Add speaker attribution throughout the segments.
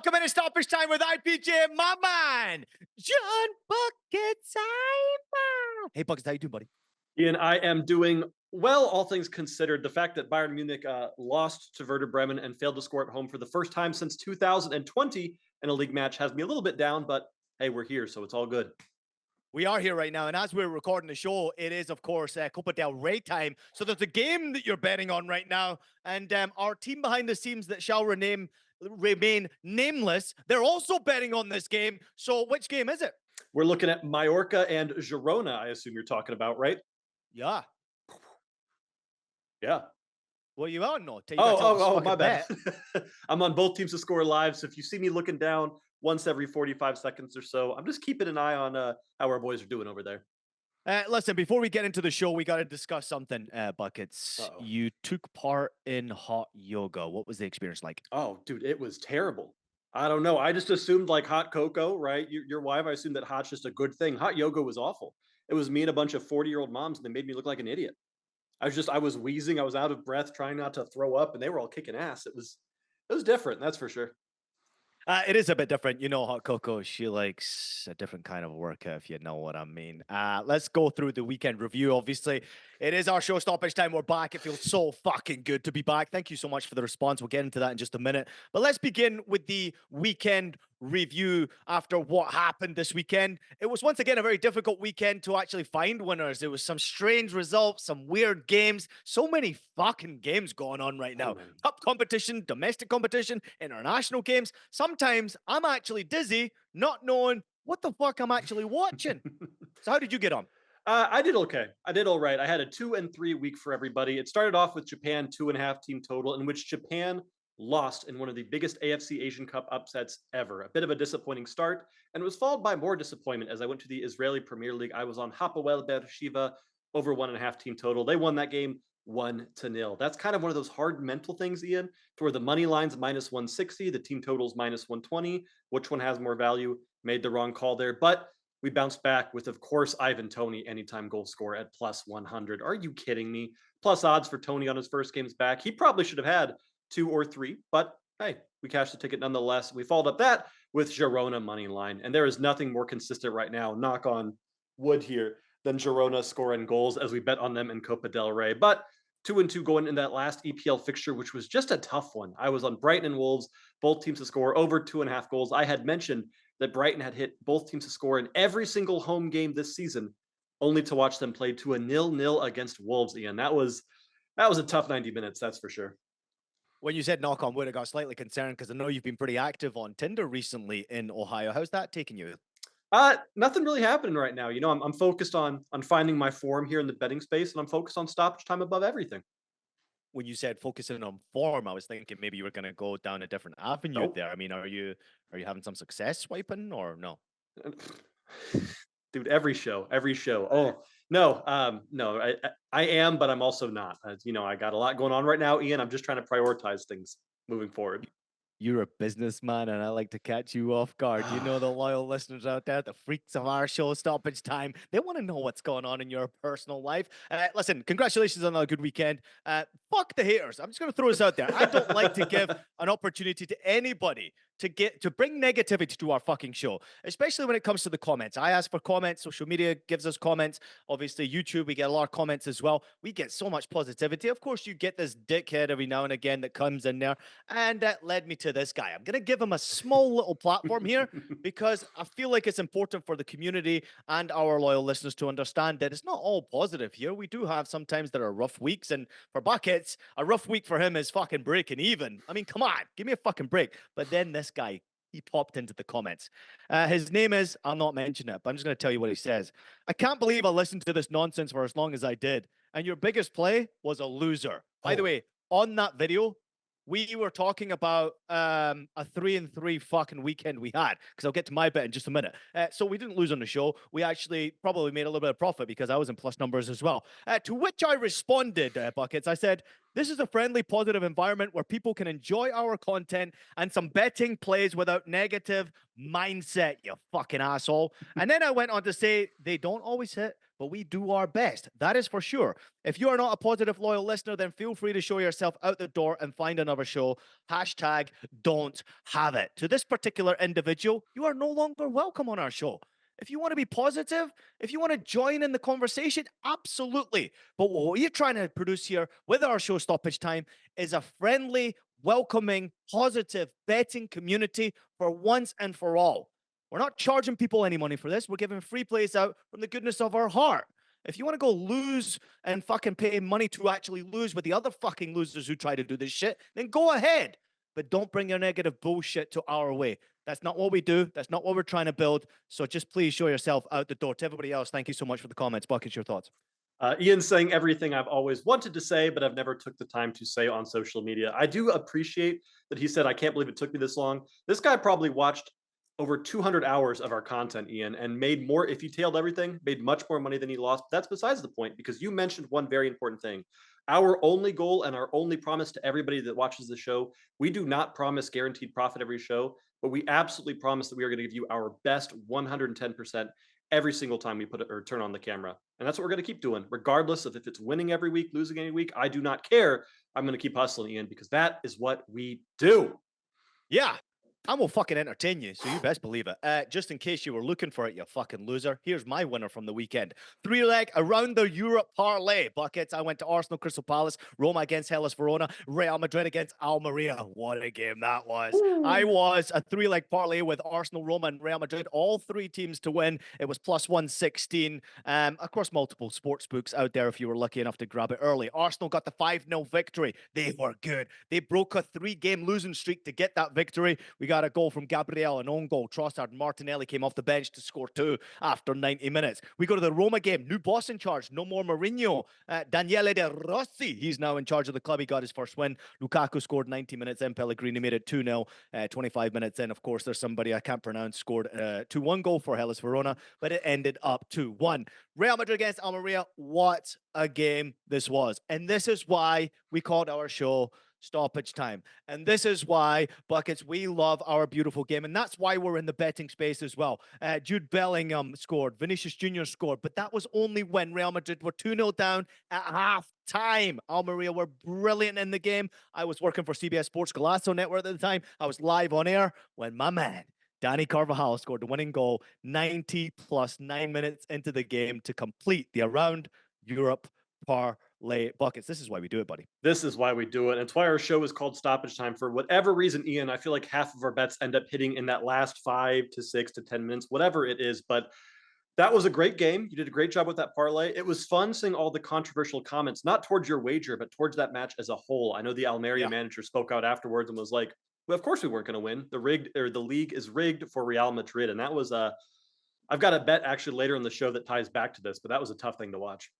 Speaker 1: Welcome into Stoppage Time with IPJ, my man, John Buckets. Hey, Buckets, how you doing, buddy?
Speaker 2: Ian, I am doing well, all things considered. The fact that Bayern Munich lost to Werder Bremen and failed to score at home for the first time since 2020 in a league match has me a little bit down, but hey, we're here, so it's all good.
Speaker 1: We are here right now, and as we're recording the show, it is, of course, Copa del Rey time. So there's a game that you're betting on right now, and our team behind the scenes that shall remain nameless, they're also betting on this game. So which game is it?
Speaker 2: We're looking at Mallorca and Girona, I assume you're talking about, right?
Speaker 1: Yeah.
Speaker 2: Yeah.
Speaker 1: What are you on? No,
Speaker 2: my bad. I'm on both teams to score live, so if you see me looking down once every 45 seconds or so, I'm just keeping an eye on how our boys are doing over there.
Speaker 1: Listen, before we get into the show, we got to discuss something, Buckets.
Speaker 2: Uh-oh.
Speaker 1: You took part in hot yoga. What was the experience like?
Speaker 2: Oh, dude, it was terrible. I don't know. I just assumed like hot cocoa, right? Your wife, I assumed that hot's just a good thing. Hot yoga was awful. It was me and a bunch of 40-year-old moms, and they made me look like an idiot. I was wheezing, I was out of breath, trying not to throw up, and they were all kicking ass. It was different, that's for sure.
Speaker 1: It is a bit different. You know, Hot Cocoa, she likes a different kind of workout, if you know what I mean. Let's go through the weekend review. Obviously, it is our show, Stoppage Time. We're back. It feels so fucking good to be back. Thank you so much for the response. We'll get into that in just a minute. But let's begin with the weekend review after what happened this weekend. It was once again a very difficult weekend to actually find winners. There was some strange results, some weird games, so many fucking games going on right now. Cup competition, domestic competition, international games. Sometimes I'm actually dizzy not knowing what the fuck I'm actually watching. So how did you get on?
Speaker 2: I did okay. I did all right. I had a 2 and 3 week for everybody. It started off with Japan 2.5 team total, in which Japan lost in one of the biggest AFC Asian Cup upsets ever. A bit of a disappointing start, and it was followed by more disappointment as I went to the Israeli Premier League. I was on Hapoel Beersheva over 1.5 team total. They won that game 1-0. That's kind of one of those hard mental things, Ian, to where the money line's minus 160, the team total's minus 120. Which one has more value? Made the wrong call there, but we bounced back with, of course, Ivan Toney anytime goal score at plus 100. Are you kidding me? Plus odds for Toney on his first games back. He probably should have had 2 or 3, but hey, we cashed the ticket nonetheless. We followed up that with Girona money line, and there is nothing more consistent right now, knock on wood here, than Girona scoring goals as we bet on them in Copa del Rey. But 2-2 going in that last EPL fixture, which was just a tough one. I was on Brighton and Wolves, both teams to score over 2.5 goals. I had mentioned that Brighton had hit both teams to score in every single home game this season, only to watch them play to a 0-0 against Wolves, Ian. That was a tough 90 minutes, that's for sure.
Speaker 1: When you said knock on wood, I got slightly concerned because I know you've been pretty active on Tinder recently in Ohio. How's that taking you?
Speaker 2: Nothing really happening right now. You know, I'm focused on finding my form here in the betting space, and I'm focused on stoppage time above everything.
Speaker 1: When you said focusing on form, I was thinking maybe you were going to go down a different avenue
Speaker 2: Nope.
Speaker 1: there. I mean, are you having some success swiping or no?
Speaker 2: Dude, every show. Oh no, no, I am, but I'm also not. You know, I got a lot going on right now, Ian. I'm just trying to prioritize things moving forward.
Speaker 1: You're a businessman, and I like to catch you off guard. You know, the loyal listeners out there, the freaks of our show, Stoppage Time, they want to know what's going on in your personal life. Listen, congratulations on a good weekend. Fuck the haters. I'm just going to throw this out there. I don't like to give an opportunity to anybody to bring negativity to our fucking show, especially when it comes to the comments. I ask for comments. Social media gives us comments. Obviously, YouTube, we get a lot of comments as well. We get so much positivity. Of course, you get this dickhead every now and again that comes in there, and that led me to this guy. I'm going to give him a small little platform here because I feel like it's important for the community and our loyal listeners to understand that it's not all positive here. We do have sometimes there are rough weeks, and for Buckets, a rough week for him is fucking breaking even. I mean, come on, give me a fucking break. But then this guy, he popped into the comments. His name is, I'll not mention it, but I'm just going to tell you what he says. I can't believe I listened to this nonsense for as long as I did. And your biggest play was a loser. By the way, on that video, we were talking about a 3-3 fucking weekend we had, because I'll get to my bet in just a minute. So we didn't lose on the show. We actually probably made a little bit of profit because I was in plus numbers as well. To which I responded, Buckets, I said, this is a friendly, positive environment where people can enjoy our content and some betting plays without negative mindset, you fucking asshole. And then I went on to say, they don't always hit, but we do our best. That is for sure. If you are not a positive, loyal listener, then feel free to show yourself out the door and find another show. Hashtag don't have it. To this particular individual, you are no longer welcome on our show. If you want to be positive, if you want to join in the conversation, absolutely. But what we're trying to produce here with our show Stoppage Time is a friendly, welcoming, positive betting community for once and for all. We're not charging people any money for this. We're giving free plays out from the goodness of our heart. If you want to go lose and fucking pay money to actually lose with the other fucking losers who try to do this shit, then go ahead. But don't bring your negative bullshit to our way. That's not what we do. That's not what we're trying to build. So just please show yourself out the door. To everybody else, thank you so much for the comments. Buckets, your thoughts?
Speaker 2: Ian's saying everything I've always wanted to say, but I've never took the time to say on social media. I do appreciate that he said, I can't believe it took me this long. This guy probably watched over 200 hours of our content, Ian, and made more, if he tailed everything, made much more money than he lost. That's besides the point, because you mentioned one very important thing. Our only goal and our only promise to everybody that watches the show, we do not promise guaranteed profit every show, but we absolutely promise that we are going to give you our best 110% every single time we put it or turn on the camera. And that's what we're going to keep doing, regardless of if it's winning every week, losing any week. I do not care. I'm going to keep hustling, Ian, because that is what we do.
Speaker 1: Yeah. I'm gonna fucking entertain you, so you best believe it. Just in case you were looking for it, you fucking loser, here's my winner from the weekend. 3-leg Around the Europe Parlay. Buckets, I went to Arsenal, Crystal Palace, Roma against Hellas Verona, Real Madrid against Almeria. What a game that was.
Speaker 2: Ooh.
Speaker 1: I was a 3-leg parlay with Arsenal, Roma, and Real Madrid. All three teams to win. It was plus 116. Of course, multiple sports books out there if you were lucky enough to grab it early. Arsenal got the 5-0 victory. They were good. They broke a 3-game losing streak to get that victory. We got a goal from Gabriel, an own goal. Trossard and Martinelli came off the bench to score 2 after 90 minutes. We go to the Roma game. New boss in charge. No more Mourinho. Daniele De Rossi. He's now in charge of the club. He got his first win. Lukaku scored 90 minutes in. Pellegrini made it 2-0. 25 minutes in, of course, there's somebody I can't pronounce scored a 2-1 goal for Hellas Verona, but it ended up 2-1. Real Madrid against Almeria. What a game this was. And this is why we called our show Stoppage Time. And this is why, Buckets, we love our beautiful game. And that's why we're in the betting space as well. Jude Bellingham scored. Vinicius Jr. scored. But that was only when Real Madrid were 2-0 down at half time. Almeria were brilliant in the game. I was working for CBS Sports Golazo Network at the time. I was live on air when my man, Danny Carvajal, scored the winning goal 90 plus 9 minutes into the game to complete the Around Europe Parlay. Buckets. This is why we do it, buddy.
Speaker 2: This is why we do it. And it's why our show is called Stoppage Time. For whatever reason, Ian, I feel like half of our bets end up hitting in that last 5 to 6 to 10 minutes, whatever it is. But that was a great game. You did a great job with that parlay. It was fun seeing all the controversial comments, not towards your wager, but towards that match as a whole. I know the Almeria manager spoke out afterwards and was like, well, of course we weren't going to win. The league is rigged for Real Madrid. And that was I've got a bet actually later in the show that ties back to this, but that was a tough thing to watch.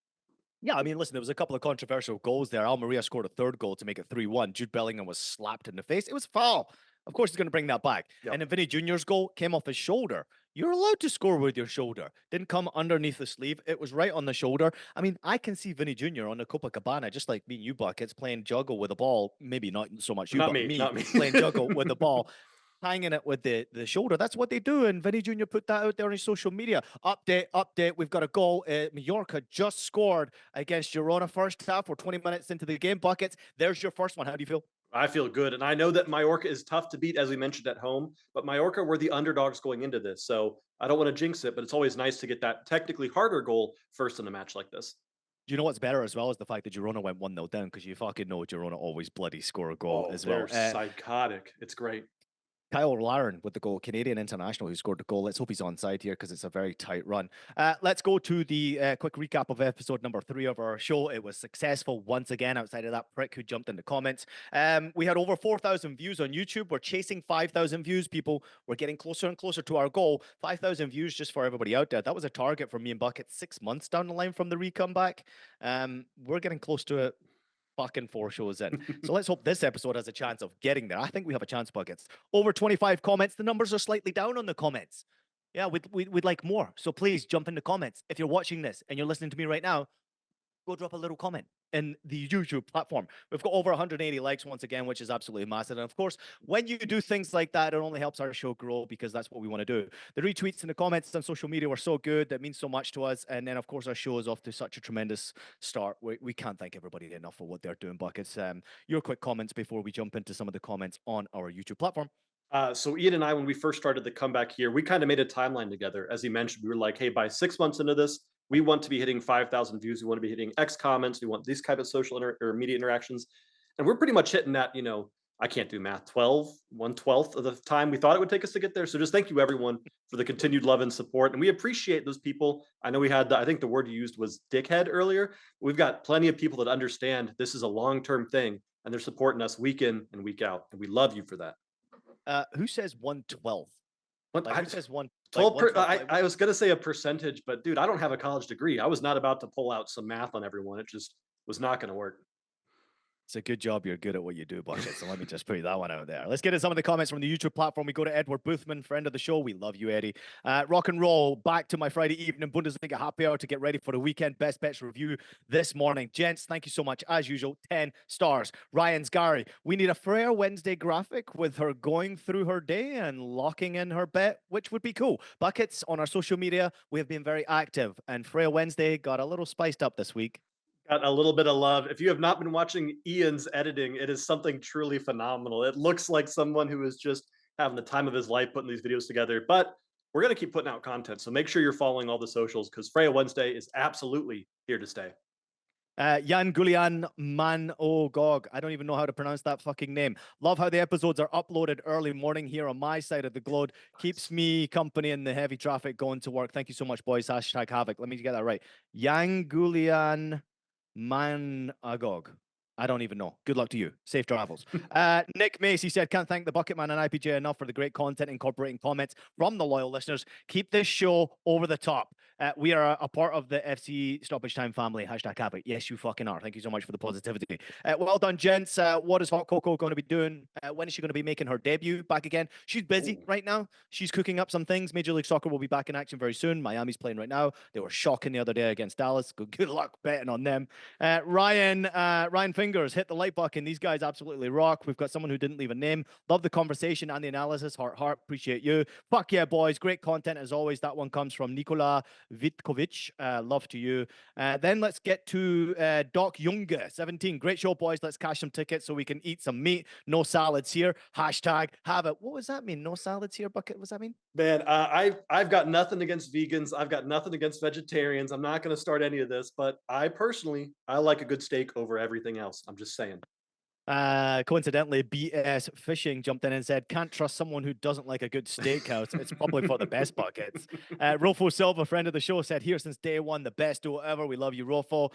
Speaker 1: Yeah, I mean, listen, there was a couple of controversial goals there. Almeria scored a third goal to make it 3-1. Jude Bellingham was slapped in the face. It was foul. Of course, he's going to bring that back.
Speaker 2: Yep.
Speaker 1: And then Vinny Jr.'s goal came off his shoulder. You're allowed to score with your shoulder. Didn't come underneath the sleeve. It was right on the shoulder. I mean, I can see Vinny Jr. on the Copacabana, just like me and you, Buckets, playing juggle with a ball. Maybe not so much you,
Speaker 2: Not
Speaker 1: but
Speaker 2: me, not me.
Speaker 1: playing juggle with the ball. Hanging it with the shoulder. That's what they do. And Vinny Jr. put that out there on his social media. Update. We've got a goal. Mallorca just scored against Girona first half. We're 20 minutes into the game. Buckets. There's your first one. How do you feel?
Speaker 2: I feel good. And I know that Mallorca is tough to beat, as we mentioned at home, but Mallorca were the underdogs going into this. So I don't want to jinx it, but it's always nice to get that technically harder goal first in a match like this.
Speaker 1: Do you know what's better as well is the fact that Girona went 1-0 down, because you fucking know Girona always bloody score a goal as well.
Speaker 2: They're psychotic. It's great.
Speaker 1: Kyle Laren with the goal, Canadian international who scored the goal. Let's hope he's onside here because it's a very tight run. Let's go to the quick recap of episode number 3 of our show. It was successful once again, outside of that prick who jumped in the comments. We had over 4,000 views on YouTube. We're chasing 5,000 views, people. We're getting closer and closer to our goal. 5,000 views just for everybody out there. That was a target for me and Bucket 6 months down the line from the re-come back. We're getting close to it. Fucking 4 shows in. So let's hope this episode has a chance of getting there. I think we have a chance, Buckets. Over 25 comments. The numbers are slightly down on the comments. Yeah, we'd like more. So please jump in the comments. If you're watching this and you're listening to me right now, go drop a little comment. in the YouTube platform. We've got over 180 likes once again, which is absolutely massive. And of course, when you do things like that, it only helps our show grow because that's what we want to do. The retweets and the comments on social media were so good. That means so much to us. And then, of course, our show is off to such a tremendous start. We can't thank everybody enough for what they're doing, Buckets. Your quick comments before we jump into some of the comments on our YouTube platform.
Speaker 2: So Ian and I, when we first started the comeback here, we kind of made a timeline together. As he mentioned, we were like, hey, by 6 months into this, we want to be hitting 5,000 views. We want to be hitting X comments. We want these kind of social or media interactions. And we're pretty much hitting that, I can't do math, 1/12 of the time we thought it would take us to get there. So just thank you everyone for the continued love and support. And we appreciate those people. I know we had, I think the word you used was dickhead earlier. We've got plenty of people that understand this is a long-term thing and they're supporting us week in and week out. And we love you for that.
Speaker 1: Who says 1/12?
Speaker 2: What
Speaker 1: Like, who says one? Like
Speaker 2: 12 per,
Speaker 1: 1/12? Like,
Speaker 2: I was gonna say a percentage, but dude, I don't have a college degree. I was not about to pull out some math on everyone. It just was not gonna work.
Speaker 1: it's a good job. You're good at what you do, Bucket. So let me just put that one out there. Let's get into some of the comments from the YouTube platform. We go to Edward Boothman, friend of the show. We love you, Eddie. Rock and roll. Back to my Friday evening Bundesliga happy hour to get ready for the weekend best bets review this morning. Gents, thank you so much. As usual, 10 stars. Ryan's Gary. We need a Freya Wednesday graphic with her going through her day and locking in her bet, which would be cool. Buckets, on our social media, we have been very active, and Freya Wednesday got a little spiced up this week.
Speaker 2: Got a little bit of love. If you have not been watching Ian's editing, it is something truly phenomenal. It looks like someone who is just having the time of his life putting these videos together. But we're gonna keep putting out content. So make sure you're following all the socials because Freya Wednesday is absolutely here to stay.
Speaker 1: Jan Gulian Man Gog. I don't even know how to pronounce that fucking name. Love how the episodes are uploaded early morning here on my side of the globe. Keeps me company in the heavy traffic going to work. Thank you so much, boys. Hashtag Havoc. Let me get that right. Jan Gulian Man Agog. I don't even know. Good luck to you. Safe travels. Nick Macy said, can't thank the Bucket Man and IPJ enough for the great content incorporating comments from the loyal listeners. Keep this show over the top. We are a part of the FC StoppageTime family. Hashtag HAVEIT. Yes, you fucking are. Thank you so much for the positivity. Well done, gents. What is Hot Cocoa going to be doing? When is she going to be making her debut back again? She's busy right now. She's cooking up some things. Major League Soccer will be back in action very soon. Miami's playing right now. They were shocking the other day against Dallas. Good luck betting on them. Ryan Fingers, hit the like button. These guys absolutely rock. We've got someone who didn't leave a name. Love the conversation and the analysis. Heart. Appreciate you. Fuck yeah, boys. Great content as always. That one comes from Nikola Vitkovic. Love to you. Then let's get to Doc Junge, 17. Great show, boys. Let's cash some tickets so we can eat some meat. No salads here. Hashtag have it. What does that mean? No salads here, Bucket? What does that mean?
Speaker 2: Man, I've got nothing against vegans. I've got nothing against vegetarians. I'm not going to start any of this, but I personally, I like a good steak over everything else. I'm just saying.
Speaker 1: Coincidentally, BS Fishing jumped in and said, can't trust someone who doesn't like a good steakhouse. It's probably for the best buckets. Rofo Silva, friend of the show, said, here since day one, the best duo ever. We love you, Rofo.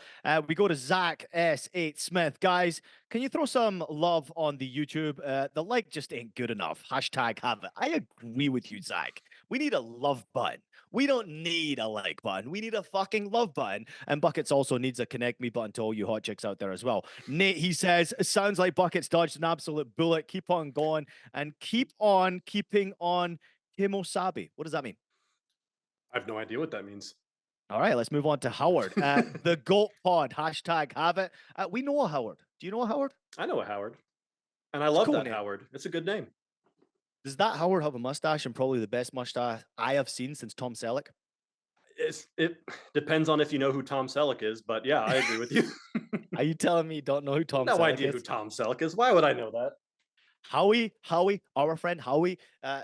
Speaker 1: We go to Zach S8 Smith. Guys, can you throw some love on the YouTube? The like just ain't good enough. Hashtag have it. I agree with you, Zach. We need a love button. We don't need a like button. We need a fucking love button. And Buckets also needs a connect me button to all you hot chicks out there as well. Nate, he says, sounds like Buckets dodged an absolute bullet. Keep on going and keep on keeping on Kimosabi. What does that mean?
Speaker 2: I have no idea what that means.
Speaker 1: All right, let's move on to Howard. The GOAT Pod, hashtag have it. We know a Howard. Do you know a Howard?
Speaker 2: I know a Howard. And I love
Speaker 1: cool
Speaker 2: that
Speaker 1: name.
Speaker 2: Howard. It's a good name.
Speaker 1: Does that Howard have a mustache and probably the best mustache I have seen since Tom Selleck?
Speaker 2: It depends on if you know who Tom Selleck is, but yeah, I agree with you.
Speaker 1: Are you telling me you don't know who Tom
Speaker 2: No
Speaker 1: Selleck
Speaker 2: idea
Speaker 1: is?
Speaker 2: who Tom Selleck is. Why would I know that?
Speaker 1: Howie, our friend Howie,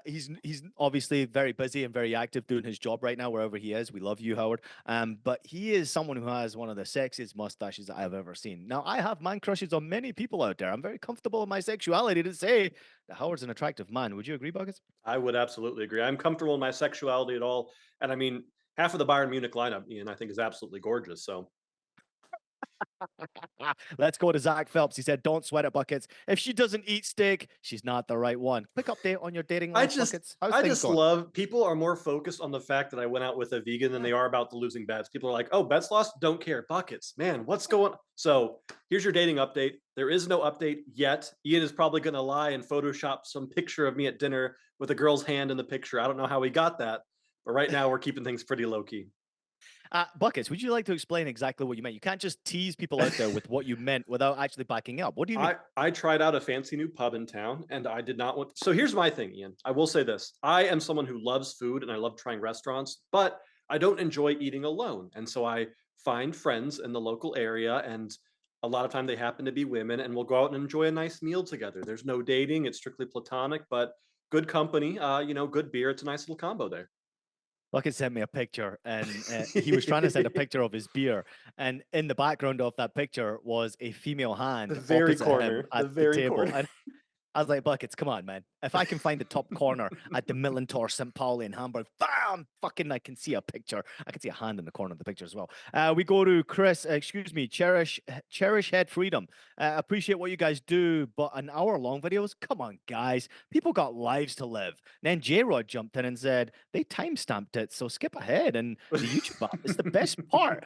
Speaker 1: he's obviously very busy and very active doing his job right now wherever he is. We love you, Howard. But he is someone who has one of the sexiest mustaches that I've ever seen. Now, I have man crushes on many people out there. I'm very comfortable in my sexuality to say that Howard's an attractive man. Would you agree, Buckets?
Speaker 2: I would absolutely agree. I'm comfortable in my sexuality at all, and I mean, half of the Bayern Munich lineup, Ian, I think is absolutely gorgeous. So
Speaker 1: Let's go to Zach Phelps. He said, don't sweat it, Buckets. If she doesn't eat steak, she's not the right one. Quick update on your dating life, Buckets. How's
Speaker 2: I
Speaker 1: things
Speaker 2: just
Speaker 1: going?
Speaker 2: love people are more focused on the fact that I went out with a vegan than they are about the losing bets. People are like, oh, bets lost, don't care. Buckets, man, what's going on? So here's your dating update. There is no update yet. Ian is probably going to lie and Photoshop some picture of me at dinner with a girl's hand in the picture. I don't know how he got that, but right now we're keeping things pretty low key.
Speaker 1: Buckets, would you like to explain exactly what you meant? You can't just tease people out there with what you meant without actually backing up. What do you mean?
Speaker 2: I tried out a fancy new pub in town, and I did not want. So here's my thing, Ian. I will say this: I am someone who loves food, and I love trying restaurants, but I don't enjoy eating alone. And so I find friends in the local area, and a lot of time they happen to be women, and we'll go out and enjoy a nice meal together. There's no dating; it's strictly platonic, but good company. Good beer. It's a nice little combo there.
Speaker 1: Bucket sent me a picture, and he was trying to send a picture of his beer, and in the background of that picture was a female
Speaker 2: The
Speaker 1: hand
Speaker 2: very
Speaker 1: opposite him
Speaker 2: corner. The
Speaker 1: at the
Speaker 2: very
Speaker 1: table,
Speaker 2: corner.
Speaker 1: and I was like, Buckets, come on, man. If I can find the top corner at the Millentor St. Pauli in Hamburg, bam, fucking, I can see a picture. I can see a hand in the corner of the picture as well. We go to Chris, excuse me, Cherish Head Freedom. Appreciate what you guys do, but an hour-long videos? Come on, guys. People got lives to live. And then J-Rod jumped in and said, they time-stamped it, so skip ahead. And the YouTube app is the best part.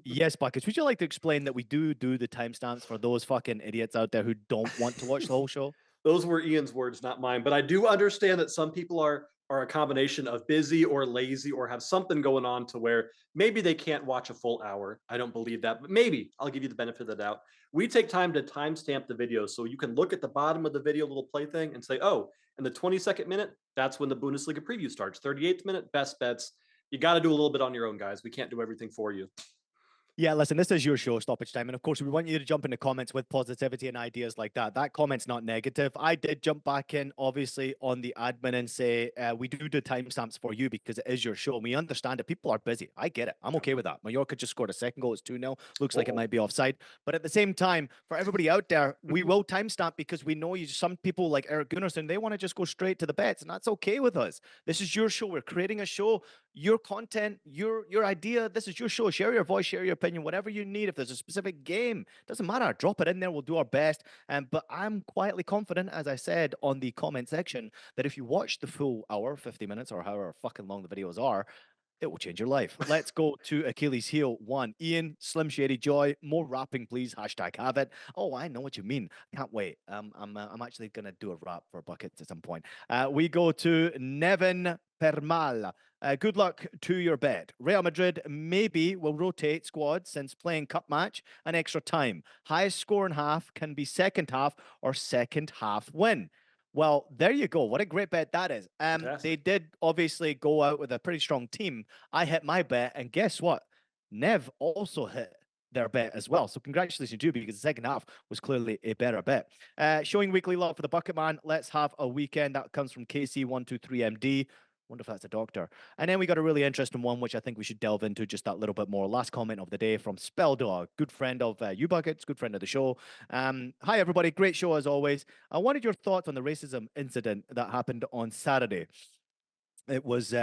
Speaker 1: Yes, Buckets, would you like to explain that we do the timestamps for those fucking idiots out there who don't want to watch the whole show?
Speaker 2: Those were Ian's words, not mine. But I do understand that some people are a combination of busy or lazy or have something going on to where maybe they can't watch a full hour. I don't believe that, but maybe I'll give you the benefit of the doubt. We take time to timestamp the video so you can look at the bottom of the video little play thing and say, oh, in the 22nd minute, that's when the Bundesliga preview starts. 38th minute, best bets. You got to do a little bit on your own, guys. We can't do everything for you.
Speaker 1: Yeah, listen, this is your show, Stoppage Time. And of course, we want you to jump in the comments with positivity and ideas like that. That comment's not negative. I did jump back in, obviously, on the admin and say, we do the timestamps for you because it is your show. We understand that people are busy. I get it. I'm okay with that. Mallorca just scored a second goal. It's 2-0. Looks like it
Speaker 2: Uh-oh.
Speaker 1: might be offside. But at the same time, for everybody out there, we will timestamp because we know you. Some people like Eric Gunnarsson, they want to just go straight to the bets, and that's okay with us. This is your show. We're creating a show, your content, your idea. This is your show. Share your voice, share your opinion, whatever you need. If there's a specific game, doesn't matter. Drop it in there. We'll do our best. But I'm quietly confident, as I said on the comment section, that if you watch the full hour, 50 minutes, or however fucking long the videos are, it will change your life. Let's go to Achilles heel one. Ian, Slim Shady Joy, more rapping, please. Hashtag have it. Oh, I know what you mean. Can't wait. I'm actually gonna do a rap for buckets at some point. We go to Nevin Permal. Good luck to your bet. Real Madrid maybe will rotate squad since playing cup match and extra time. Highest score in half can be second half or second half win. Well, there you go. What a great bet that is. They
Speaker 2: Fantastic.
Speaker 1: did obviously go out with a pretty strong team. I hit my bet, and guess what? Nev also hit their bet as well. So congratulations to you because the second half was clearly a better bet. Showing weekly love for the Bucket Man. Let's have a weekend. That comes from KC123MD. Wonder if that's a doctor. And then we got a really interesting one, which I think we should delve into just that little bit more. Last comment of the day from Spelldog, good friend of you Buckets, good friend of the show. Hi, everybody. Great show as always. I wanted your thoughts on the racism incident that happened on Saturday. It was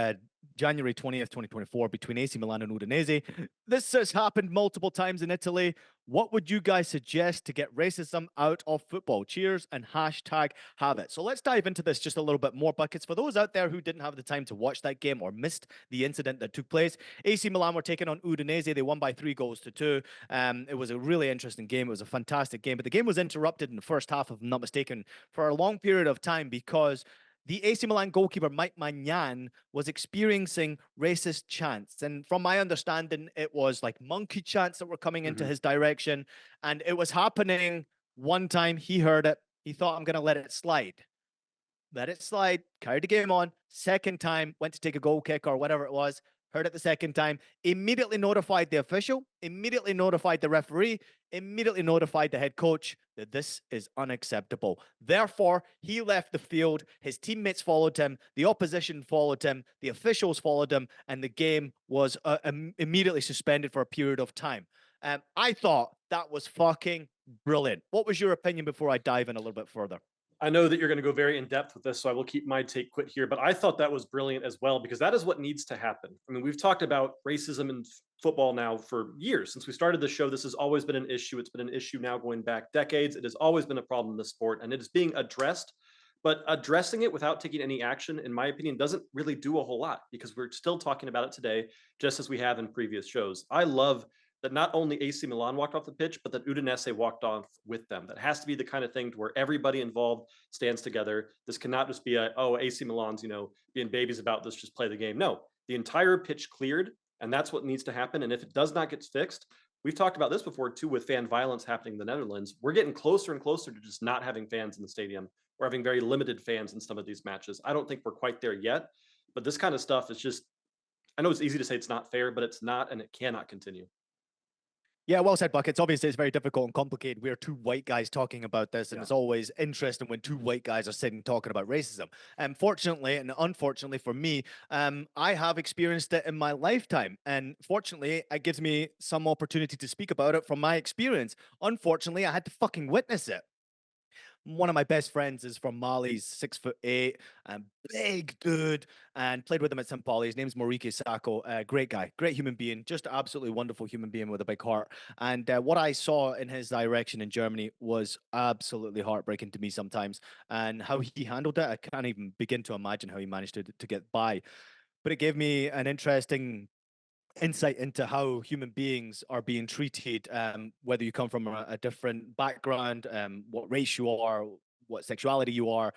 Speaker 1: January 20th, 2024, between AC Milan and Udinese. This has happened multiple times in Italy. What would you guys suggest to get racism out of football? Cheers and hashtag have it. So let's dive into this just a little bit more, Buckets. For those out there who didn't have the time to watch that game or missed the incident that took place, AC Milan were taking on Udinese. They won by 3-2. It was a really interesting game. It was a fantastic game, but the game was interrupted in the first half, if I'm not mistaken, for a long period of time because the AC Milan goalkeeper, Mike Magnan, was experiencing racist chants. And from my understanding, it was like monkey chants that were coming into
Speaker 2: Mhm.
Speaker 1: his direction. And it was happening one time. He heard it. He thought, I'm going to let it slide. Let it slide, carried the game on. Second time, went to take a goal kick or whatever it was, heard it the second time, immediately notified the official, immediately notified the referee, immediately notified the head coach that this is unacceptable. Therefore, he left the field. His teammates followed him. The opposition followed him. The officials followed him. And the game was immediately suspended for a period of time. I thought that was fucking brilliant. What was your opinion before I dive in a little bit further?
Speaker 2: I know that you're going to go very in depth with this, so I will keep my take quick here. But I thought that was brilliant as well because that is what needs to happen. I mean, we've talked about racism in football now for years. Since we started the show, this has always been an issue. It's been an issue now going back decades. It has always been a problem in the sport, and it is being addressed. But addressing it without taking any action, in my opinion, doesn't really do a whole lot because we're still talking about it today, just as we have in previous shows. I love that not only AC Milan walked off the pitch, but that Udinese walked off with them. That has to be the kind of thing to where everybody involved stands together. This cannot just be a, oh, AC Milan's, being babies about this, just play the game. No, the entire pitch cleared. And that's what needs to happen. And if it does not get fixed, we've talked about this before too with fan violence happening in the Netherlands. We're getting closer and closer to just not having fans in the stadium or having very limited fans in some of these matches. I don't think we're quite there yet, but this kind of stuff is just, I know it's easy to say it's not fair, but it's not, and it cannot continue.
Speaker 1: Yeah, well said, Buckets. Obviously, it's very difficult and complicated. We're two white guys talking about this, and
Speaker 2: Yeah.
Speaker 1: it's always interesting when two white guys are sitting talking about racism. And fortunately and unfortunately for me, I have experienced it in my lifetime. And fortunately, it gives me some opportunity to speak about it from my experience. Unfortunately, I had to fucking witness it. One of my best friends is from Mali. He's 6'8", big dude, and played with him at St. Pauli. His name's Morike Sako. Great guy, great human being, just absolutely wonderful human being with a big heart. And what I saw in his direction in Germany was absolutely heartbreaking to me sometimes. And how he handled it, I can't even begin to imagine how he managed to get by. But it gave me an interesting insight into how human beings are being treated, whether you come from a different background, what race you are, what sexuality you are.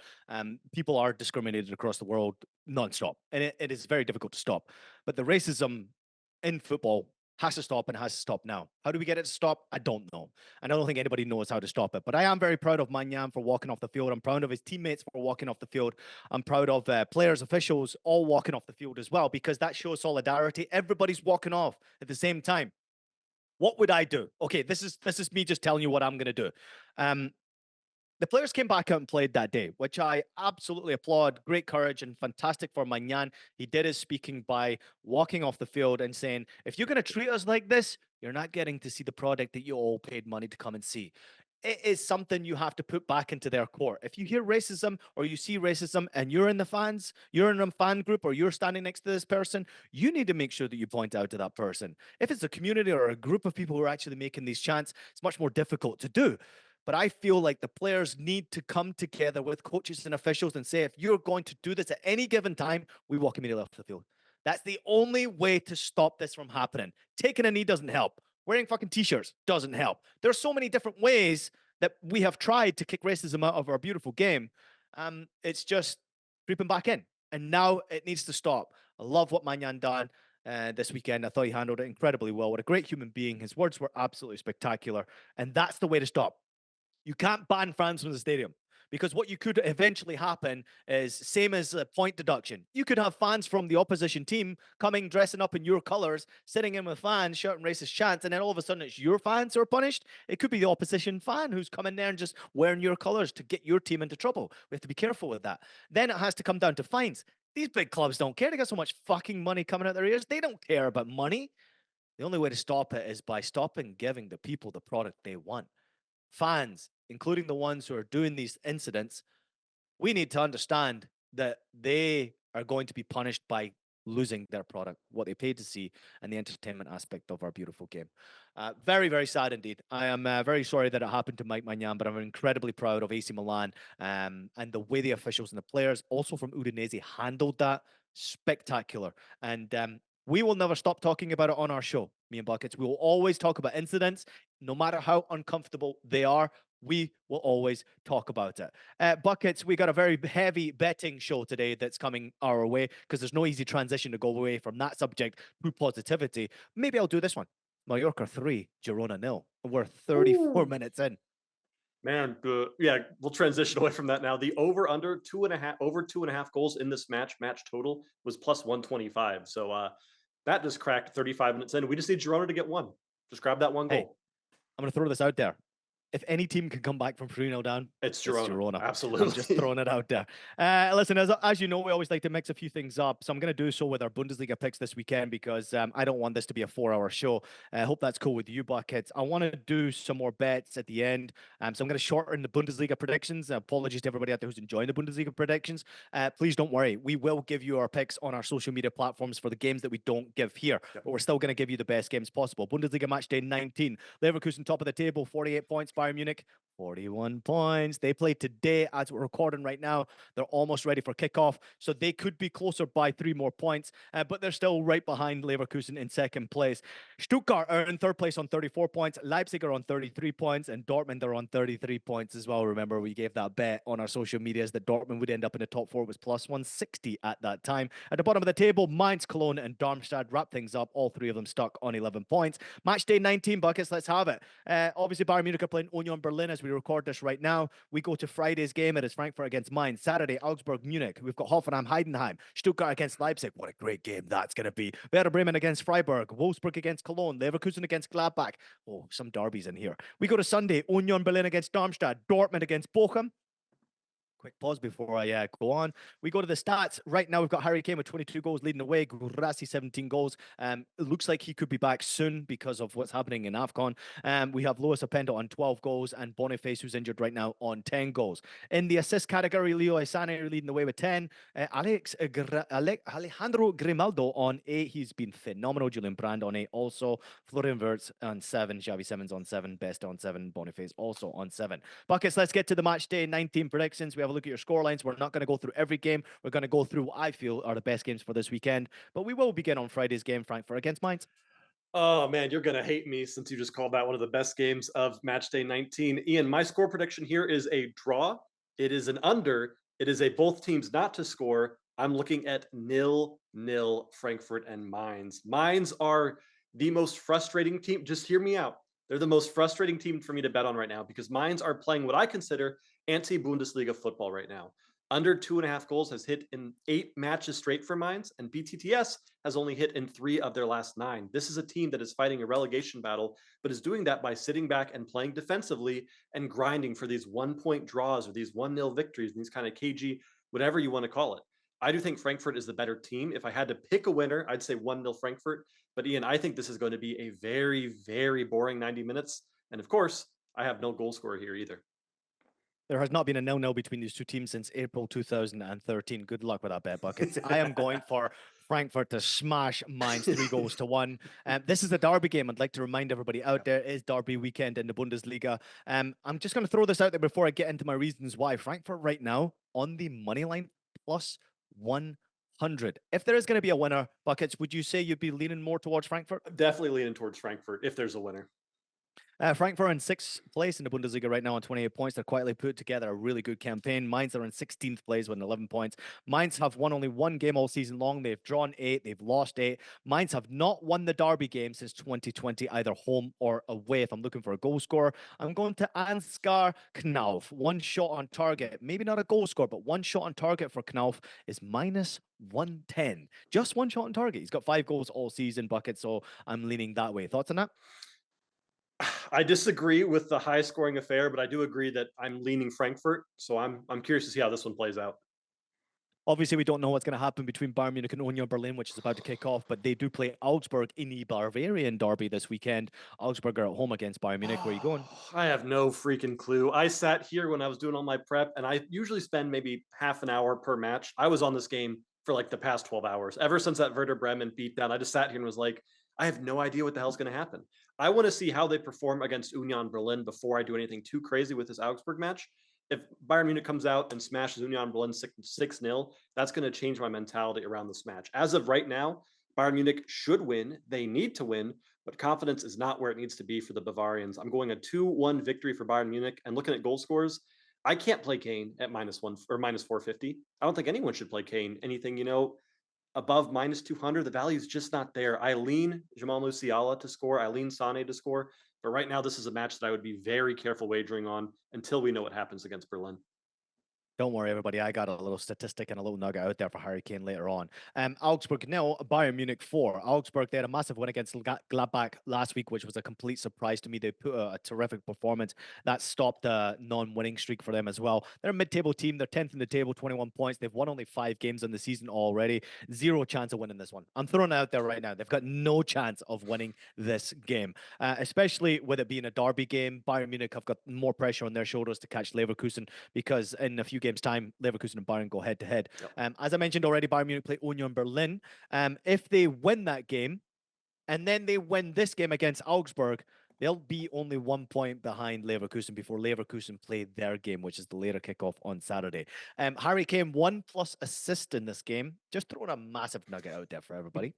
Speaker 1: People are discriminated across the world nonstop, and it is very difficult to stop. But the racism in football has to stop and has to stop now. How do we get it to stop? I don't know. And I don't think anybody knows how to stop it. But I am very proud of Manyan for walking off the field. I'm proud of his teammates for walking off the field. I'm proud of players, officials, all walking off the field as well, because that shows solidarity. Everybody's walking off at the same time. What would I do? Okay, this is me just telling you what I'm going to do. The players came back out and played that day, which I absolutely applaud. Great courage and fantastic for Magnan. He did his speaking by walking off the field and saying, if you're going to treat us like this, you're not getting to see the product that you all paid money to come and see. It is something you have to put back into their core. If you hear racism or you see racism and you're in the fans, you're in a fan group or you're standing next to this person, you need to make sure that you point out to that person. If it's a community or a group of people who are actually making these chants, it's much more difficult to do. But I feel like the players need to come together with coaches and officials and say, if you're going to do this at any given time, we walk immediately off the field. That's the only way to stop this from happening. Taking a knee doesn't help. Wearing fucking t-shirts doesn't help. There's so many different ways that we have tried to kick racism out of our beautiful game. It's just creeping back in. And now it needs to stop. I love what Manyan done this weekend. I thought he handled it incredibly well. What a great human being. His words were absolutely spectacular. And that's the way to stop. You can't ban fans from the stadium, because what you could eventually happen is same as a point deduction. You could have fans from the opposition team coming, dressing up in your colors, sitting in with fans, shouting racist chants, and then all of a sudden it's your fans who are punished. It could be the opposition fan who's coming there and just wearing your colors to get your team into trouble. We have to be careful with that. Then it has to come down to fines. These big clubs don't care. They got so much fucking money coming out their ears. They don't care about money. The only way to stop it is by stopping giving the people the product they want. Fans, including the ones who are doing these incidents, we need to understand that they are going to be punished by losing their product, what they paid to see, and the entertainment aspect of our beautiful game. Very, very sad indeed. I am very sorry that it happened to Mike Magnan, but I'm incredibly proud of AC Milan and the way the officials and the players, also from Udinese, handled that. Spectacular. And we will never stop talking about it on our show, me and Buckets. We will always talk about incidents, no matter how uncomfortable they are. We will always talk about it. Buckets, we got a very heavy betting show today that's coming our way, because there's no easy transition to go away from that subject to positivity. Maybe I'll do this one. Mallorca 3, Girona 0. We're 34 minutes in.
Speaker 2: Man, yeah, we'll transition away from that now. The over 2.5 goals in this match total was plus 125. So that just cracked 35 minutes in. We just need Girona to get one. Just grab that one goal.
Speaker 1: Hey, I'm going to throw this out there. If any team can come back from 3-0 down,
Speaker 2: it's Girona. Absolutely.
Speaker 1: I'm just throwing it out there. Listen, as you know, we always like to mix a few things up. So I'm going to do so with our Bundesliga picks this weekend, because I don't want this to be a 4-hour show. I hope that's cool with you, Buckets. I want to do some more bets at the end. So I'm going to shorten the Bundesliga predictions. Apologies to everybody out there who's enjoying the Bundesliga predictions. Please don't worry. We will give you our picks on our social media platforms for the games that we don't give here. Yep. But we're still going to give you the best games possible. Bundesliga match day 19. Leverkusen top of the table, 48 points. Bayern Munich, 41 points. They play today as we're recording right now. They're almost ready for kickoff, so they could be closer by 3 more points, but they're still right behind Leverkusen in second place. Stuttgart are in third place on 34 points. Leipzig are on 33 points, and Dortmund are on 33 points as well. Remember, we gave that bet on our social medias that Dortmund would end up in the top 4. It was plus 160 at that time. At the bottom of the table, Mainz, Cologne, and Darmstadt wrap things up. All 3 of them stuck on 11 points. Match day 19 buckets. Let's have it. Obviously, Bayern Munich are playing Union Berlin as we record this right now. We go to Friday's game. It is Frankfurt against Mainz. Saturday, Augsburg, Munich. We've got Hoffenheim, Heidenheim. Stuttgart against Leipzig. What a great game that's going to be. Werder Bremen against Freiburg. Wolfsburg against Cologne. Leverkusen against Gladbach. Oh, some derbies in here. We go to Sunday, Union Berlin against Darmstadt. Dortmund against Bochum. Quick pause before I go on. We go to the stats. Right now, we've got Harry Kane with 22 goals leading the way. Guirassy, 17 goals. It looks like he could be back soon because of what's happening in AFCON. We have Luis Openda on 12 goals and Boniface, who's injured right now, on 10 goals. In the assist category, Leo Isane leading the way with 10. Alejandro Grimaldo on 8. He's been phenomenal. Julian Brand on 8 also. Florian Wirtz on 7. Xavi Simons on 7. Best on 7. Boniface also on 7. Buckets, let's get to the match day 19 predictions. We have a look at your score lines. We're not going to go through every game. We're going to go through what I feel are the best games for this weekend. But we will begin on Friday's game, Frankfurt against Mainz.
Speaker 2: Oh man, you're gonna hate me since you just called that one of the best games of match day 19. Ian, my score prediction here is a draw. It is an under. It is a both teams not to score. I'm looking at 0-0 Frankfurt and Mainz. Mainz are the most frustrating team. Just hear me out. They're the most frustrating team for me to bet on right now because Mainz are playing what I consider anti-Bundesliga football right now. Under 2.5 goals has hit in 8 matches straight for Mainz, and BTTS has only hit in 3 of their last 9. This is a team that is fighting a relegation battle, but is doing that by sitting back and playing defensively and grinding for these 1-point draws or these 1-0 victories, and these kind of cagey, whatever you want to call it. I do think Frankfurt is the better team. If I had to pick a winner, I'd say 1-0 Frankfurt. But Ian, I think this is going to be a very, very boring 90 minutes. And of course, I have no goal scorer here either.
Speaker 1: There has not been a 0-0 between these two teams since April 2013. Good luck with that bet, Buckets. I am going for Frankfurt to smash Mainz 3-1. This is a derby game. I'd like to remind everybody out there, it is derby weekend in the Bundesliga. I'm just going to throw this out there before I get into my reasons why. Frankfurt right now on the money line plus 100. If there is going to be a winner, Buckets, would you say you'd be leaning more towards Frankfurt?
Speaker 2: Definitely leaning towards Frankfurt if there's a winner.
Speaker 1: Frankfurt in 6th place in the Bundesliga right now on 28 points. They're quietly put together a really good campaign. Mainz are in 16th place with 11 points. Mainz have won only 1 game all season long. They've drawn 8. They've lost 8. Mainz have not won the derby game since 2020, either home or away. If I'm looking for a goal scorer, I'm going to Ansgar Knauf. 1 shot on target. Maybe not a goal scorer, but 1 shot on target for Knauf is minus 110. Just 1 shot on target. He's got 5 goals all season, Bucket, so I'm leaning that way. Thoughts on that?
Speaker 2: I disagree with the high scoring affair, but I do agree that I'm leaning Frankfurt. So I'm curious to see how this one plays out.
Speaker 1: Obviously, we don't know what's going to happen between Bayern Munich and Union Berlin, which is about to kick off, but they do play Augsburg in the Bavarian derby this weekend. Augsburg are at home against Bayern Munich. Where are you going?
Speaker 2: I have no freaking clue. I sat here when I was doing all my prep, and I usually spend maybe half an hour per match. I was on this game for like the past 12 hours. Ever since that Werder Bremen beatdown, I just sat here and was like, I have no idea what the hell's going to happen. I want to see how they perform against Union Berlin before I do anything too crazy with this Augsburg match. If Bayern Munich comes out and smashes Union Berlin 6-0, that's going to change my mentality around this match. As of right now, Bayern Munich should win. They need to win, but confidence is not where it needs to be for the Bavarians. I'm going a 2-1 victory for Bayern Munich, and looking at goal scores, I can't play Kane at -1 or -450. I don't think anyone should play Kane. Anything, above -200, the value is just not there. I lean Jamal Musiala to score. I lean Sane to score. But right now, this is a match that I would be very careful wagering on until we know what happens against Berlin.
Speaker 1: Don't worry, everybody. I got a little statistic and a little nugget out there for Harry Kane later on. Augsburg 0, Bayern Munich 4. Augsburg, they had a massive win against Gladbach last week, which was a complete surprise to me. They put a terrific performance that stopped a non-winning streak for them as well. They're a mid-table team. They're 10th in the table, 21 points. They've won only 5 games in the season already. 0 chance of winning this one. I'm throwing it out there right now. They've got no chance of winning this game, especially with it being a derby game. Bayern Munich have got more pressure on their shoulders to catch Leverkusen because in a few games time, Leverkusen and Bayern go head to head. As I mentioned already, Bayern Munich play Union Berlin. If they win that game, and then they win this game against Augsburg, They'll be only 1 point behind Leverkusen before Leverkusen play their game, which is the later kickoff on Saturday. Harry Kane, 1+ assist in this game. Just throwing a massive nugget out there for everybody.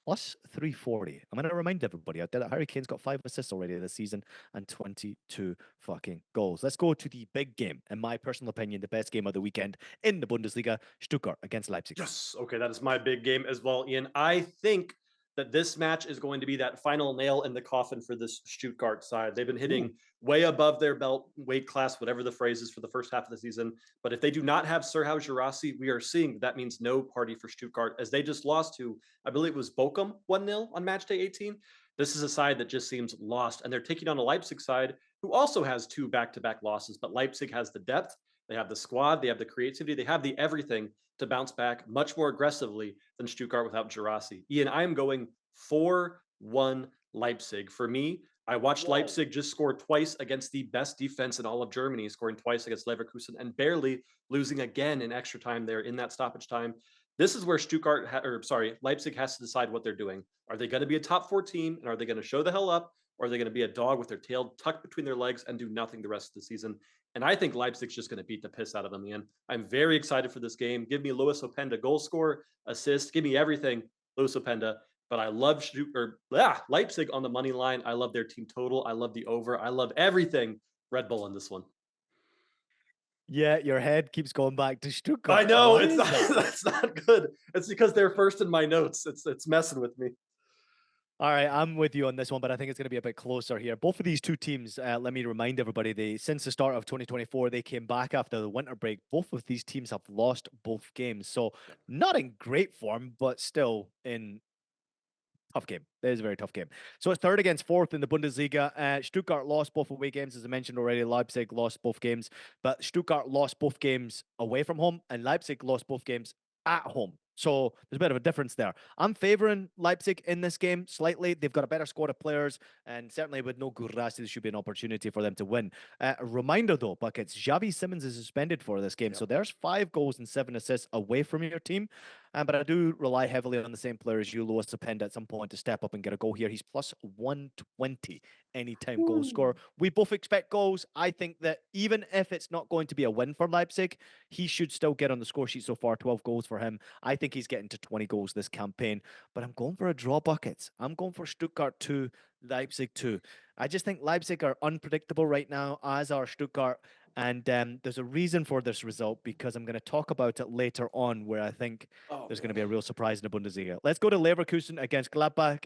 Speaker 1: Plus 340. I'm going to remind everybody out there that Harry Kane's got 5 assists already this season and 22 fucking goals. Let's go to the big game. In my personal opinion, the best game of the weekend in the Bundesliga, Stuttgart against Leipzig.
Speaker 2: Yes. Okay, that is my big game as well, Ian. I think that this match is going to be that final nail in the coffin for this Stuttgart side. They've been hitting way above their belt weight class, whatever the phrase is, for the first half of the season. But if they do not have Serhou Girassi, we are seeing that means no party for Stuttgart, as they just lost to, I believe it was Bochum 1-0 on match day 18. This is a side that just seems lost, and they're taking on a Leipzig side who also has 2 back-to-back losses. But Leipzig has the depth, they have the squad, they have the creativity, they have the everything to bounce back much more aggressively than Stuttgart without Girassi. Ian, I am going 4-1 Leipzig. For me, I watched Leipzig just score twice against the best defense in all of Germany, scoring twice against Leverkusen and barely losing again in extra time there in that stoppage time. This is where Leipzig has to decide what they're doing. Are they going to be a top 4 team, and are they going to show the hell up, or are they going to be a dog with their tail tucked between their legs and do nothing the rest of the season? And I think Leipzig's just going to beat the piss out of them, Ian. I'm very excited for this game. Give me Lewis Openda goal score, assist, give me everything, Lewis Openda. But I love Leipzig on the money line. I love their team total. I love the over. I love everything Red Bull in this one.
Speaker 1: Yeah, your head keeps going back to
Speaker 2: I
Speaker 1: Stuttgart.
Speaker 2: know
Speaker 1: Why
Speaker 2: it's
Speaker 1: is
Speaker 2: not.
Speaker 1: that?
Speaker 2: That's not good. It's because they're first in my notes. It's messing with me.
Speaker 1: All right, I'm with you on this one, but I think it's going to be a bit closer here. Both of these two teams, let me remind everybody, since the start of 2024, they came back after the winter break. Both of these teams have lost both games, so not in great form, but still in tough game. It is a very tough game. So it's third against fourth in the Bundesliga. Stuttgart lost both away games, as I mentioned already. Leipzig lost both games, but Stuttgart lost both games away from home, and Leipzig lost both games at home. So there's a bit of a difference there. I'm favoring Leipzig in this game slightly. They've got a better squad of players, and certainly with no Gurasi, there should be an opportunity for them to win. A reminder though, Buckets, Xavi Simons is suspended for this game. So there's 5 goals and 7 assists away from your team. But I do rely heavily on the same player as you, Lewis Openda, at some point to step up and get a goal here. He's plus 120 anytime goal scorer. We both expect goals. I think that even if it's not going to be a win for Leipzig, he should still get on the score sheet so far. 12 goals for him. I think he's getting to 20 goals this campaign. But I'm going for a draw, Buckets. I'm going for Stuttgart 2, Leipzig 2. I just think Leipzig are unpredictable right now, as are Stuttgart. And there's a reason for this result because I'm going to talk about it later on, where I think there's going to be a real surprise in the Bundesliga. Let's go to Leverkusen against Gladbach,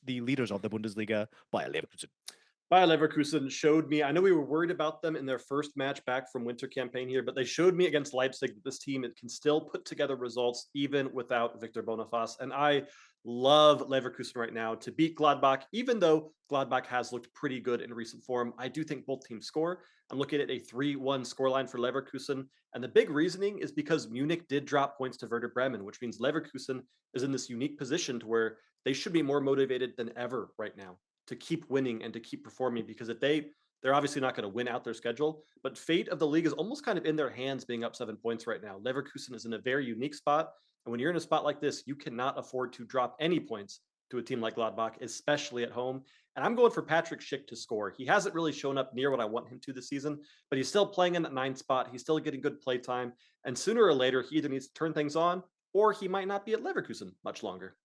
Speaker 1: the leaders of the Bundesliga, Bayer Leverkusen.
Speaker 2: Bayer Leverkusen showed me, I know we were worried about them in their first match back from winter campaign here, but they showed me against Leipzig that this team can still put together results even without Victor Boniface. And I love Leverkusen right now to beat Gladbach, even though Gladbach has looked pretty good in recent form. I do think both teams score. I'm looking at a 3-1 scoreline for Leverkusen. And the big reasoning is because Munich did drop points to Werder Bremen, which means Leverkusen is in this unique position to where they should be more motivated than ever right now to keep winning and to keep performing, because if they're obviously not going to win out their schedule, but fate of the league is almost kind of in their hands, being up 7 points right now. Leverkusen is in a very unique spot, and when you're in a spot like this, you cannot afford to drop any points to a team like Gladbach, especially at home. And I'm going for Patrick Schick to score. He hasn't really shown up near what I want him to this season, but he's still playing in that 9 spot. He's still getting good play time, and sooner or later, he either needs to turn things on, or he might not be at Leverkusen much longer.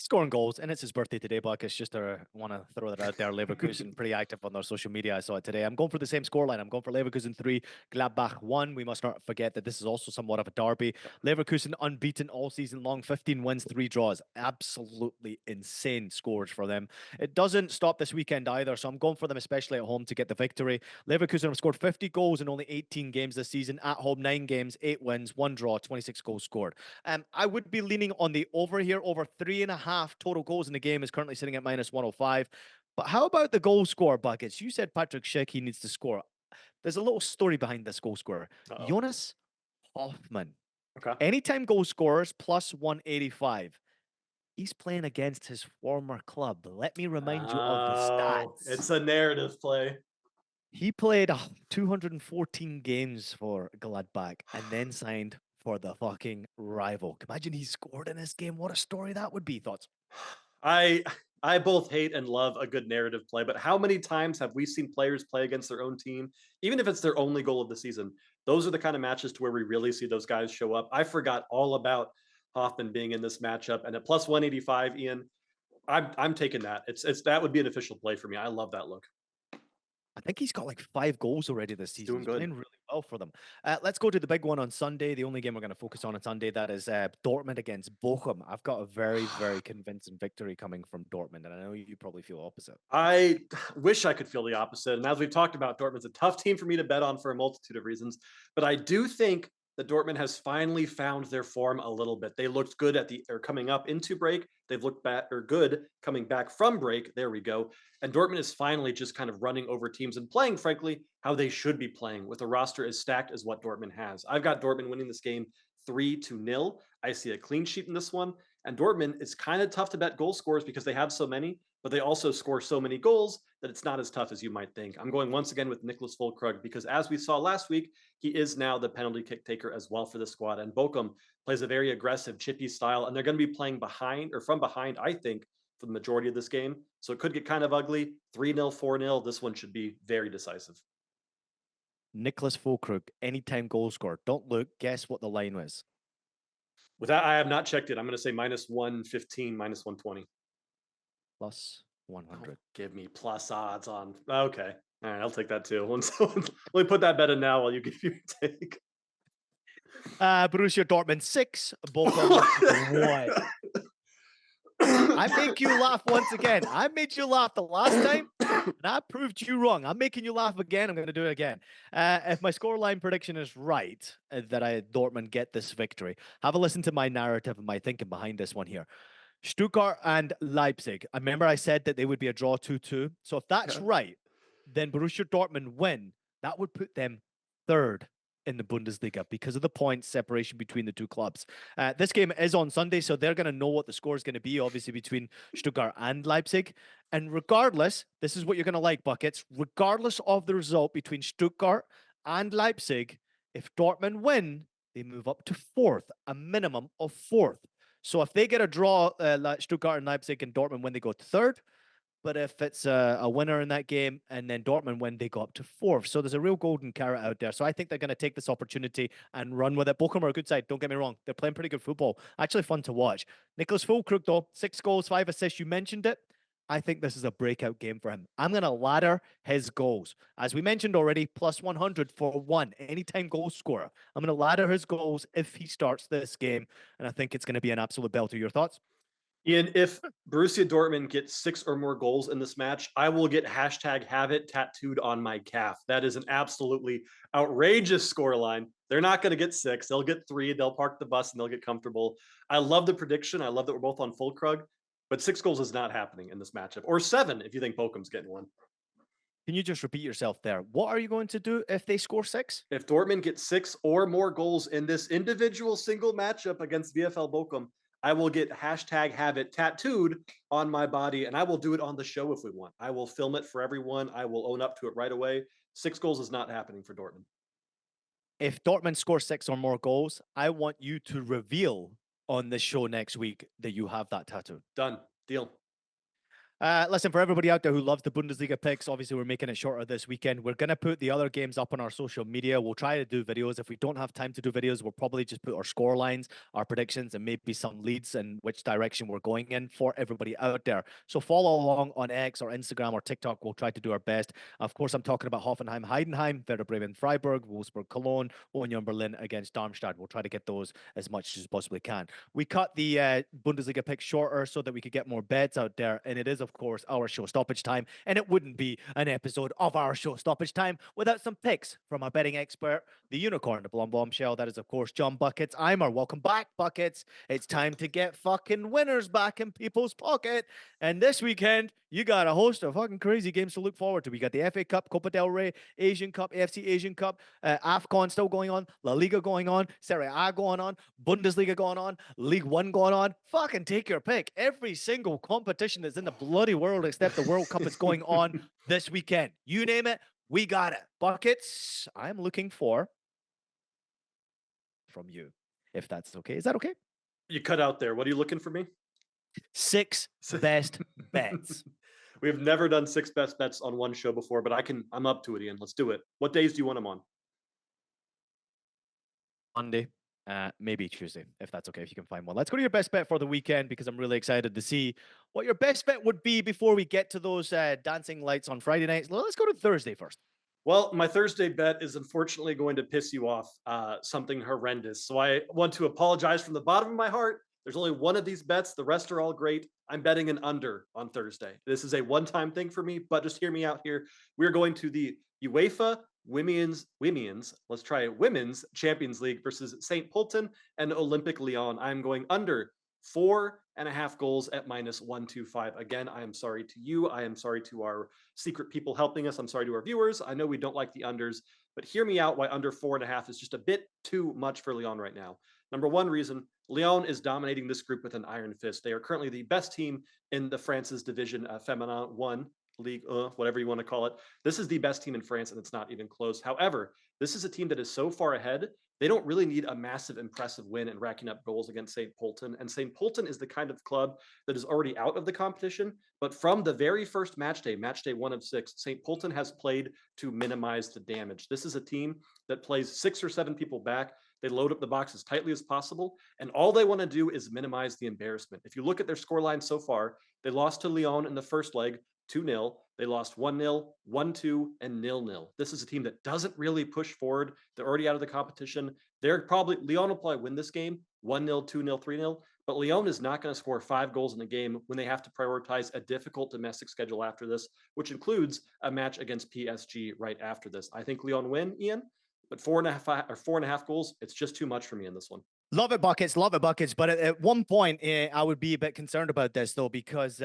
Speaker 1: Scoring goals, and it's his birthday today, Buck. It's just want to throw that out there. Leverkusen pretty active on their social media. I saw it today. I'm going for the same scoreline. I'm going for Leverkusen 3, Gladbach 1. We must not forget that this is also somewhat of a derby. Leverkusen unbeaten all season long, 15 wins, 3 draws. Absolutely insane scores for them. It doesn't stop this weekend either, so I'm going for them, especially at home, to get the victory. Leverkusen have scored 50 goals in only 18 games this season. At home, 9 games, 8 wins, 1 draw, 26 goals scored. I would be leaning on the over here. Over 3.5 total goals in the game is currently sitting at minus 105. But how about the goal score, Buckets? You said Patrick Schick, he needs to score. There's a little story behind this goal scorer. Jonas Hoffman.
Speaker 2: Okay.
Speaker 1: Anytime goal scorers, plus 185. He's playing against his former club. Let me remind you of the stats.
Speaker 2: It's a narrative play.
Speaker 1: He played 214 games for Gladbach and then signed for the fucking rival. Imagine he scored in this game. What a story that would be. Thoughts?
Speaker 2: I both hate and love a good narrative play, but how many times have we seen players play against their own team, even if it's their only goal of the season? Those are the kind of matches to where we really see those guys show up. I forgot all about Hoffman being in this matchup, and at plus 185, Ian, I'm taking that. It's that would be an official play for me. I love that look.
Speaker 1: I think he's got like 5 goals already this
Speaker 2: He's
Speaker 1: season.
Speaker 2: doing
Speaker 1: He's
Speaker 2: good.
Speaker 1: playing really well for them. Let's go to the big one on Sunday. The only game we're going to focus on Sunday, that is Dortmund against Bochum. I've got a very, very convincing victory coming from Dortmund, and I know you probably feel opposite.
Speaker 2: I wish I could feel the opposite. And as we've talked about, Dortmund's a tough team for me to bet on for a multitude of reasons. But I do think that Dortmund has finally found their form a little bit. They looked good at the or coming up into break. They've looked back or good coming back from break. There we go. And Dortmund is finally just kind of running over teams and playing, frankly, how they should be playing with a roster as stacked as what Dortmund has. I've got Dortmund winning this game 3-0. I see a clean sheet in this one. And Dortmund, it's kind of tough to bet goal scorers because they have so many, but they also score so many goals that it's not as tough as you might think. I'm going once again with Nicholas Füllkrug because, as we saw last week, he is now the penalty kick taker as well for the squad. And Bochum plays a very aggressive, chippy style, and they're going to be playing behind or from behind, I think, for the majority of this game. So it could get kind of ugly. 3-0, 4-0. This one should be very decisive.
Speaker 1: Nicholas Füllkrug, anytime goal scorer. Don't look. Guess what the line was.
Speaker 2: With that, I have not checked it. I'm going to say minus 115, minus 120.
Speaker 1: Plus 100.
Speaker 2: Give me plus odds on. Okay. All right, I'll take that too. Let me put that bet in now while you give your take.
Speaker 1: Borussia Dortmund 6, Bochum 1. I make you laugh once again. I made you laugh the last time, and I proved you wrong. I'm making you laugh again. I'm going to do it again. If my scoreline prediction is right, that Dortmund get this victory, have a listen to my narrative and my thinking behind this one here. Stuttgart and Leipzig. I remember I said that they would be a draw 2-2. So if that's right, then Borussia Dortmund win. That would put them third in the Bundesliga because of the points separation between the two clubs. This game is on Sunday, so they're going to know what the score is going to be, obviously, between Stuttgart and Leipzig. And regardless, this is what you're going to like, Buckets. Regardless of the result between Stuttgart and Leipzig, if Dortmund win, they move up to fourth, a minimum of fourth. So if they get a draw, like Stuttgart and Leipzig and Dortmund win, they go to third. But if it's a winner in that game and then Dortmund win, they go up to fourth. So there's a real golden carrot out there. So I think they're going to take this opportunity and run with it. Bochum are a good side. Don't get me wrong. They're playing pretty good football. Actually fun to watch. Nicholas Füllkrug, though, 6 goals, 5 assists. You mentioned it. I think this is a breakout game for him. I'm going to ladder his goals. As we mentioned already, plus 100 for 1, anytime goal scorer. I'm going to ladder his goals if he starts this game. And I think it's going to be an absolute belter. Your thoughts?
Speaker 2: Ian, if Borussia Dortmund gets 6 or more goals in this match, I will get hashtag HAVEIT tattooed on my calf. That is an absolutely outrageous scoreline. They're not going to get 6. They'll get 3. They'll park the bus and they'll get comfortable. I love the prediction. I love that we're both on Füllkrug, but 6 goals is not happening in this matchup. Or 7 if you think Bochum's getting one.
Speaker 1: Can you just repeat yourself there? What are you going to do if they score 6?
Speaker 2: If Dortmund gets 6 or more goals in this individual single matchup against VfL Bochum, I will get hashtag HAVEIT tattooed on my body, and I will do it on the show if we want. I will film it for everyone. I will own up to it right away. 6 goals is not happening for Dortmund.
Speaker 1: If Dortmund scores 6 or more goals, I want you to reveal on this show next week that you have that tattoo.
Speaker 2: Done. Deal.
Speaker 1: Listen, for everybody out there who loves the Bundesliga picks, obviously we're making it shorter this weekend. We're going to put the other games up on our social media. We'll try to do videos. If we don't have time to do videos, we'll probably just put our score lines, our predictions, and maybe some leads and which direction we're going in for everybody out there. So follow along on X or Instagram or TikTok. We'll try to do our best. Of course, I'm talking about Hoffenheim, Heidenheim, Werder Bremen, Freiburg, Wolfsburg, Cologne, Union Berlin against Darmstadt. We'll try to get those as much as possibly can. We cut the Bundesliga picks shorter so that we could get more bets out there. And it is, of course, our show Stoppage Time, and it wouldn't be an episode of our show Stoppage Time without some picks from our betting expert, the unicorn, the blonde bombshell. That is, of course, John Buckets. Eimer, welcome back, Buckets. It's time to get fucking winners back in people's pocket. And this weekend, you got a host of fucking crazy games to look forward to. We got the FA Cup, Copa del Rey, Asian Cup, AFC Asian Cup, AFCON still going on, La Liga going on, Serie A going on, Bundesliga going on, League One going on. Fucking take your pick. Every single competition that's in the bloody world except the World Cup is going on this weekend. You name it, we got it. Buckets, I'm looking for from you, if that's okay. Is that okay?
Speaker 2: You cut out there. What are you looking for me?
Speaker 1: Six best bets.
Speaker 2: We have never done 6 best bets on one show before, but I'm up to it, Ian. Let's do it. What days do you want them on?
Speaker 1: Monday, maybe Tuesday, if that's okay, if you can find one. Let's go to your best bet for the weekend because I'm really excited to see what your best bet would be before we get to those dancing lights on Friday nights. Let's go to Thursday first.
Speaker 2: Well, my Thursday bet is unfortunately going to piss you off, something horrendous. So I want to apologize from the bottom of my heart. There's only one of these bets. The rest are all great. I'm betting an under on Thursday. This is a one-time thing for me, but just hear me out here. We're going to the UEFA let's try it, Women's Champions League versus St. Polten and Olympic Lyon. I'm going under 4.5 goals at -125. Again, I am sorry to you. I am sorry to our secret people helping us. I'm sorry to our viewers. I know we don't like the unders, but hear me out why under 4.5 is just a bit too much for Lyon right now. Number one reason, Lyon is dominating this group with an iron fist. They are currently the best team in the France's division, Féminin 1. League, whatever you want to call it. This is the best team in France, and it's not even close. However, this is a team that is so far ahead, they don't really need a massive, impressive win and racking up goals against St. Polten. And St. Polten is the kind of club that is already out of the competition. But from the very first match day 1 of 6, St. Polten has played to minimize the damage. This is a team that plays 6 or 7 people back. They load up the box as tightly as possible, and all they want to do is minimize the embarrassment. If you look at their scoreline so far, they lost to Lyon in the first leg, 2-0. They lost 1-0, 1-2, and 0-0. This is a team that doesn't really push forward. They're already out of the competition. Lyon will probably win this game 1-0, 2-0, 3-0. But Lyon is not going to score 5 goals in a game when they have to prioritize a difficult domestic schedule after this, which includes a match against PSG right after this. I think Lyon win, Ian, but 4.5 goals, it's just too much for me in this one.
Speaker 1: Love it, buckets. Love it, buckets. But at one point, I would be a bit concerned about this, though, because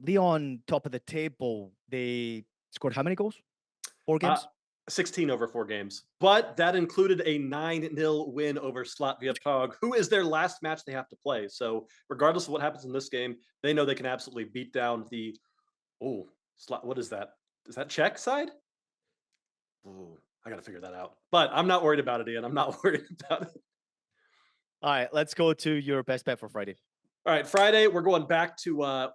Speaker 1: Lyon, top of the table, they scored how many goals? 4 games?
Speaker 2: 16 over 4 games. But that included a 9-0 win over Slavia Prague, who is their last match they have to play. So regardless of what happens in this game, they know they can absolutely beat down the, what is that? Is that Czech side? Oh, I got to figure that out. But I'm not worried about it, Ian. I'm not worried about it.
Speaker 1: All right, let's go to your best bet for Friday.
Speaker 2: All right, Friday, we're going back to a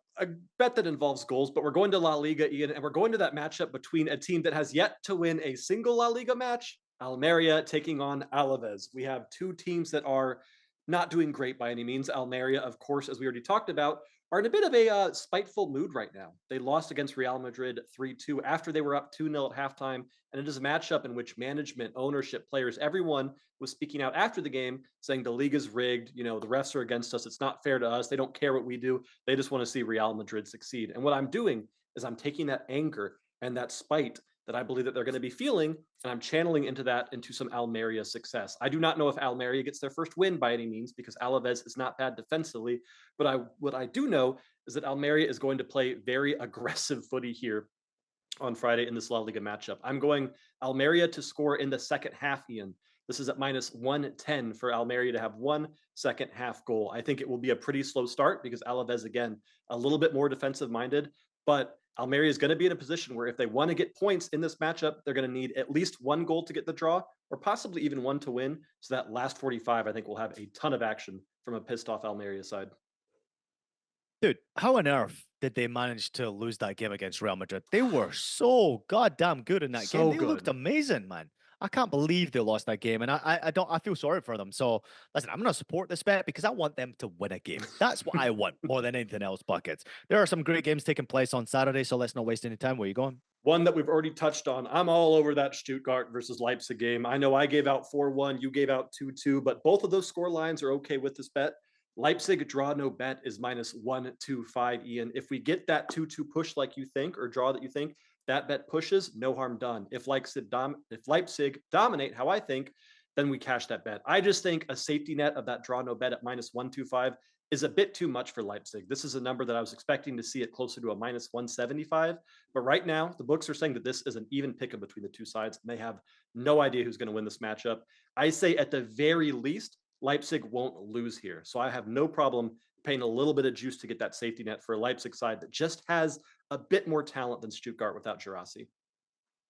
Speaker 2: bet that involves goals, but we're going to La Liga, Ian, and we're going to that matchup between a team that has yet to win a single La Liga match, Almeria taking on Alaves. We have 2 teams that are not doing great by any means. Almeria, of course, as we already talked about, are in a bit of a spiteful mood right now. They lost against Real Madrid 3-2 after they were up 2-0 at halftime, and it is a matchup in which management, ownership, players, everyone was speaking out after the game saying the league is rigged, the refs are against us, it's not fair to us, they don't care what we do, they just want to see Real Madrid succeed. And what I'm doing is I'm taking that anger and that spite that I believe that they're going to be feeling, and I'm channeling into some Almeria success. I do not know if Almeria gets their first win by any means because Alaves is not bad defensively, but what I do know is that Almeria is going to play very aggressive footy here on Friday in this La Liga matchup. I'm going Almeria to score in the second half, Ian. This is at -110 for Almeria to have 1 second half goal. I think it will be a pretty slow start because Alaves, again, a little bit more defensive minded, but Almeria is going to be in a position where if they want to get points in this matchup, they're going to need at least 1 goal to get the draw or possibly even 1 to win. So that last 45, I think, will have a ton of action from a pissed off Almeria side.
Speaker 1: Dude, how on earth did they manage to lose that game against Real Madrid? They were so goddamn good in that game. They looked amazing, man. I can't believe they lost that game, and I feel sorry for them. So listen, I'm gonna support this bet because I want them to win a game. That's what I want more than anything else, buckets. There are some great games taking place on Saturday, so let's not waste any time. Where you going?
Speaker 2: One that we've already touched on. I'm all over that Stuttgart versus Leipzig game. I know I gave out 4-1, you gave out 2-2, but both of those score lines are okay with this bet. Leipzig draw no bet is -125, Ian. If we get that 2-2 push like you think, or draw that you think, that bet pushes, no harm done. If Leipzig dominate how I think, then we cash that bet. I just think a safety net of that draw no bet at -125 is a bit too much for Leipzig. This is a number that I was expecting to see it closer to a -175. But right now, the books are saying that this is an even pick-up between the two sides, and they have no idea who's going to win this matchup. I say at the very least, Leipzig won't lose here. So I have no problem paying a little bit of juice to get that safety net for a Leipzig side that just has a bit more talent than Stuttgart without Girassi.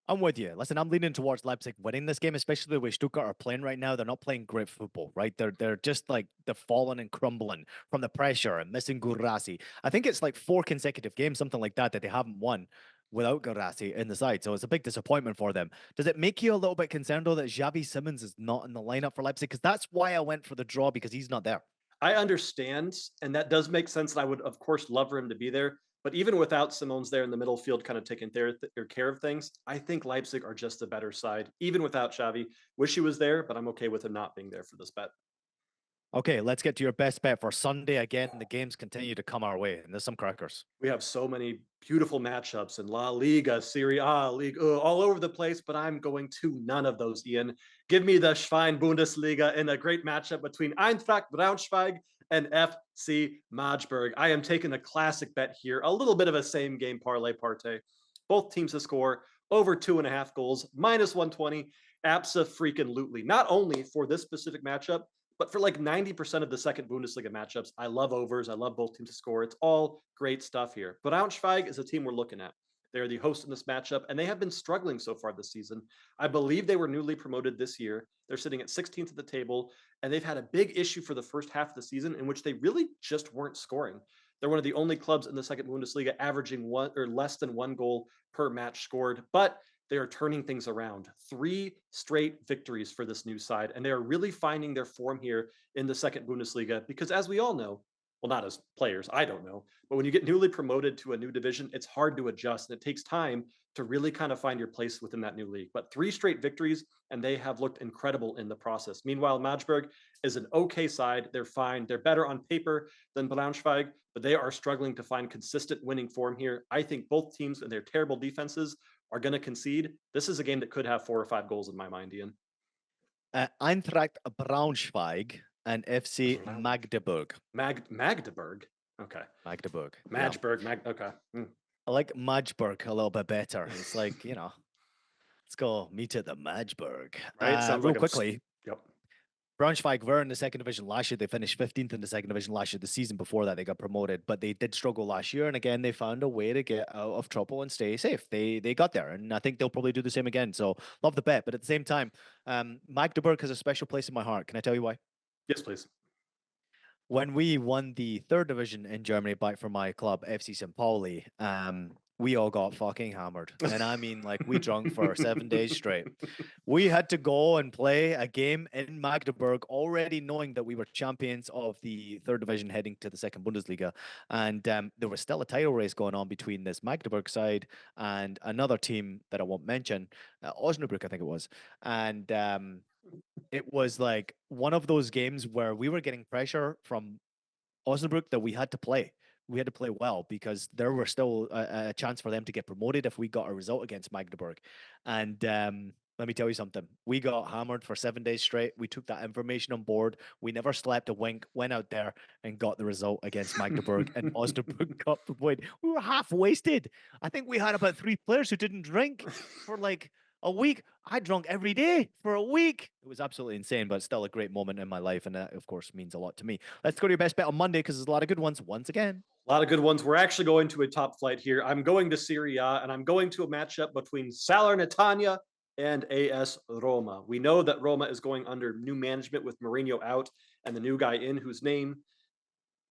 Speaker 1: I'm with you. Listen, I'm leaning towards Leipzig winning this game, especially the way Stuttgart are playing right now. They're not playing great football, right? They're just like they're falling and crumbling from the pressure and missing Gurasi. I think it's like 4 consecutive games, something like that, that they haven't won without Gurasi in the side. So it's a big disappointment for them. Does it make you a little bit concerned though that Xavi Simons is not in the lineup for Leipzig? Because that's why I went for the draw because he's not there.
Speaker 2: I understand, and that does make sense. And I would, of course, love for him to be there. But even without Simone's there in the middle field, kind of taking care of things, I think Leipzig are just a better side, even without Xavi. Wish he was there, but I'm okay with him not being there for this bet.
Speaker 1: Okay, let's get to your best bet for Sunday again. The games continue to come our way, and there's some crackers.
Speaker 2: We have so many beautiful matchups in La Liga, Serie A, League all over the place, but I'm going to none of those, Ian. Give me the Schwein Bundesliga in a great matchup between Eintracht Braunschweig and FC Magdeburg. I am taking a classic bet here, a little bit of a same game parlay partay. Both teams to score over 2.5 goals, minus 120. Abso-freaking-lutely. Not only for this specific matchup, but for like 90% of the second Bundesliga matchups, I love overs. I love both teams to score. It's all great stuff here. But Braunschweig is a team we're looking at. They're the host in this matchup, and they have been struggling so far this season. I believe they were newly promoted this year. They're sitting at 16th at the table, and they've had a big issue for the first half of the season in which they really just weren't scoring. They're one of the only clubs in the second Bundesliga averaging one or less than 1 goal per match scored, but they are turning things around. 3 straight victories for this new side, and they are really finding their form here in the second Bundesliga because, as we all know, well, not as players, I don't know, but when you get newly promoted to a new division, it's hard to adjust and it takes time to really kind of find your place within that new league. But 3 straight victories, and they have looked incredible in the process. Meanwhile, Magdeburg is an okay side. They're fine. They're better on paper than Braunschweig, but they are struggling to find consistent winning form here. I think both teams and their terrible defenses are going to concede. This is a game that could have 4 or 5 goals in my mind, Ian.
Speaker 1: Eintracht Braunschweig and FC Magdeburg.
Speaker 2: Magdeburg? Okay.
Speaker 1: Magdeburg.
Speaker 2: Magdeburg. Okay.
Speaker 1: I like Magdeburg a little bit better. It's like, let's go meet at the Magdeburg.
Speaker 2: Right? Sounds
Speaker 1: real
Speaker 2: like
Speaker 1: quickly.
Speaker 2: Yep.
Speaker 1: Braunschweig were in the second division last year. They finished 15th in the second division last year. The season before that, they got promoted, but they did struggle last year. And again, they found a way to get out of trouble and stay safe. They got there, and I think they'll probably do the same again. So love the bet. But at the same time, Magdeburg has a special place in my heart. Can I tell you why?
Speaker 2: Yes, please.
Speaker 1: When we won the third division in Germany back for my club, FC St. Pauli, we all got fucking hammered. And I mean, like, we drunk for 7 days straight. We had to go and play a game in Magdeburg, already knowing that we were champions of the third division heading to the second Bundesliga. And there was still a title race going on between this Magdeburg side and another team that I won't mention, Osnabrück, I think it was. And it was like one of those games where we were getting pressure from Osnabrück that we had to play. We had to play well because there were still a chance for them to get promoted if we got a result against Magdeburg. And let me tell you something. We got hammered for 7 days straight. We took that information on board. We never slept a wink, went out there and got the result against Magdeburg, and Osnabrück got promoted. We were half wasted. I think we had about 3 players who didn't drink for like a week. I drunk every day for a week. It was absolutely insane, but still a great moment in my life. And that, of course, means a lot to me. Let's go to your best bet on Monday because there's a lot of good ones once again.
Speaker 2: A lot of good ones. We're actually going to a top flight here. I'm going to Serie A, and I'm going to a matchup between Salernitana and AS Roma. We know that Roma is going under new management with Mourinho out and the new guy in whose name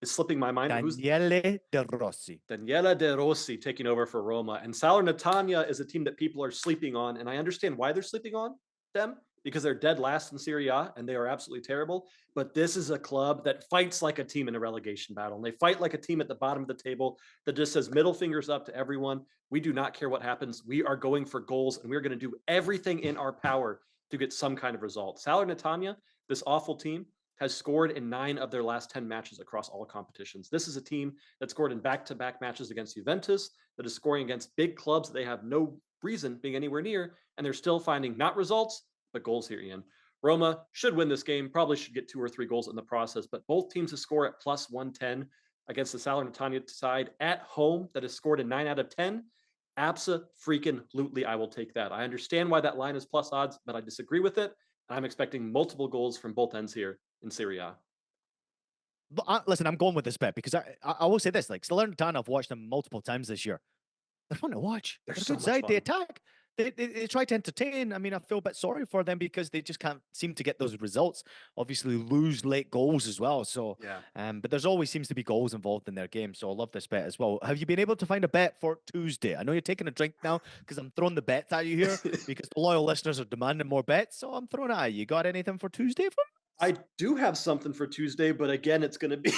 Speaker 2: is slipping my mind.
Speaker 1: Daniele De Rossi.
Speaker 2: Daniele De Rossi taking over for Roma. And Salernitana is a team that people are sleeping on, and I understand why they're sleeping on them, because they're dead last in Serie A and they are absolutely terrible. But this is a club that fights like a team in a relegation battle. And they fight like a team at the bottom of the table that just says middle fingers up to everyone. We do not care what happens. We are going for goals, and we're going to do everything in our power to get some kind of result. Salernitana, this awful team, has scored in 9 of their last 10 matches across all competitions. This is a team that scored in back-to-back matches against Juventus, that is scoring against big clubs that they have no reason being anywhere near, and they're still finding not results, but goals here, Ian. Roma should win this game, probably should get 2 or 3 goals in the process, but both teams to score at plus 110 against the Salernitana side at home that has scored in 9 out of 10. Abso-freaking-lutely, I will take that. I understand why that line is plus odds, but I disagree with it. I'm expecting multiple goals from both ends here in Serie A.
Speaker 1: But listen, I'm going with this bet because I will say this: like Salernitana, I've watched them multiple times this year. They're fun to watch. They're a
Speaker 2: so
Speaker 1: good
Speaker 2: much
Speaker 1: side. They
Speaker 2: fun.
Speaker 1: attack. they try to entertain. I mean, I feel a bit sorry for them because they just can't seem to get those results. Obviously, lose late goals as well. So,
Speaker 2: Yeah.
Speaker 1: but there's always seems to be goals involved in their game. So I love this bet as well. Have you been able to find a bet for Tuesday? I know you're taking a drink now because I'm throwing the bets at you here because the loyal listeners are demanding more bets. So I'm throwing it at you. You got anything for Tuesday for
Speaker 2: I do have something for Tuesday, but again, it's going to be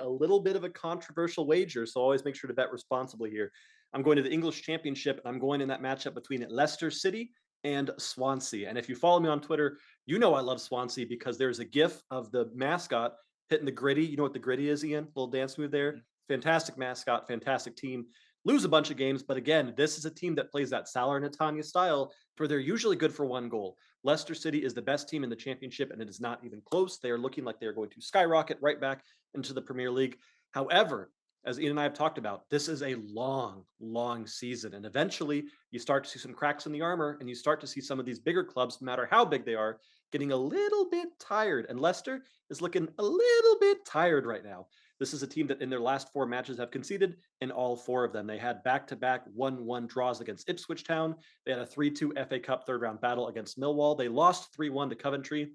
Speaker 2: a little bit of a controversial wager. So always make sure to bet responsibly here. I'm going to the English Championship, and I'm going in that matchup between Leicester City and Swansea. And if you follow me on Twitter, you know I love Swansea because there's a GIF of the mascot hitting the gritty. You know what the gritty is, Ian? Little dance move there. Fantastic mascot, fantastic team. Lose a bunch of games, but again, this is a team that plays that Salernitana style where they're usually good for one goal. Leicester City is the best team in the championship, and it is not even close. They are looking like they are going to skyrocket right back into the Premier League. However, as Ian and I have talked about, this is a long, long season. And eventually you start to see some cracks in the armor and you start to see some of these bigger clubs, no matter how big they are, getting a little bit tired. And Leicester is looking a little bit tired right now. This is a team that in their last 4 matches have conceded in all 4 of them. They had back-to-back 1-1 draws against Ipswich Town. They had a 3-2 FA Cup third round battle against Millwall. They lost 3-1 to Coventry.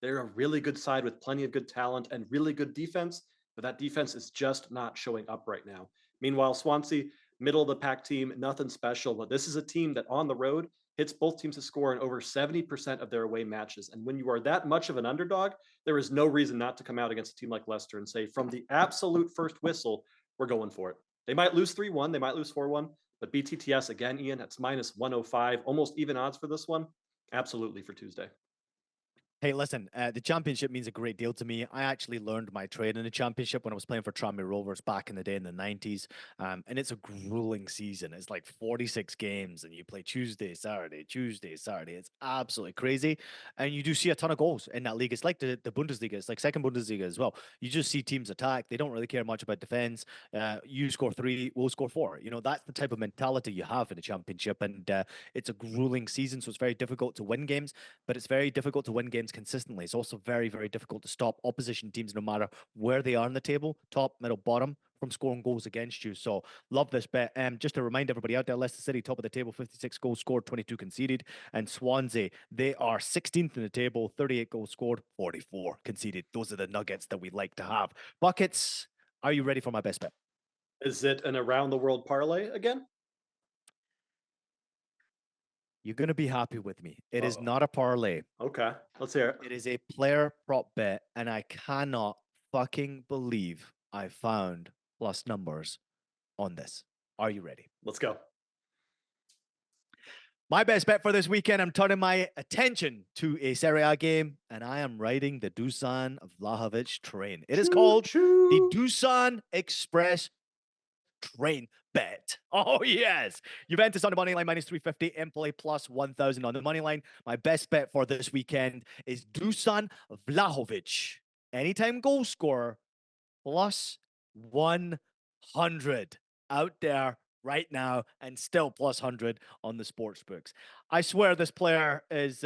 Speaker 2: They're a really good side with plenty of good talent and really good defense, but that defense is just not showing up right now. Meanwhile, Swansea, middle of the pack team, nothing special, but this is a team that on the road hits both teams to score in over 70% of their away matches. And when you are that much of an underdog, there is no reason not to come out against a team like Leicester and say, from the absolute first whistle, we're going for it. They might lose 3-1, they might lose 4-1, but BTTS again, Ian, that's minus 105, almost even odds for this one. Absolutely for Tuesday.
Speaker 1: Hey, listen, the championship means a great deal to me. I actually learned my trade in the championship when I was playing for Tranmere Rovers back in the day in the 90s. And it's a grueling season. It's like 46 games, and you play Tuesday, Saturday. It's absolutely crazy. And you do see a ton of goals in that league. It's like the Bundesliga. It's like second Bundesliga as well. You just see teams attack. They don't really care much about defense. You score 3, we'll score 4. You know, that's the type of mentality you have in the championship. And it's a grueling season, so it's very difficult to win games, but it's very difficult to win games consistently. It's also very, very difficult to stop opposition teams, no matter where they are in the table, top, middle, bottom, from scoring goals against you. So love this bet. Just to remind everybody out there, Leicester City, top of the table, 56 goals scored, 22 conceded. And Swansea, they are 16th in the table, 38 goals scored, 44 conceded. Those are the nuggets that we like to have. Buckets, are you ready for my best bet?
Speaker 2: Is it an around the world parlay again?
Speaker 1: You're going to be happy with me. It is
Speaker 2: Uh-oh.
Speaker 1: not a parlay.
Speaker 2: Okay, let's hear it.
Speaker 1: It is a player prop bet, and I cannot fucking believe I found plus numbers on this. Are you ready?
Speaker 2: Let's go.
Speaker 1: My best bet for this weekend, I'm turning my attention to a Serie A game, and I am riding the Dusan Vlahovic train. It is called the Dusan Express Train Bet. Oh, yes. Juventus on the money line, minus 350. Empoli plus 1,000 on the money line. My best bet for this weekend is Dusan Vlahovic. Anytime goal scorer, plus 100 out there right now, and still plus 100 on the sports books. I swear this player is,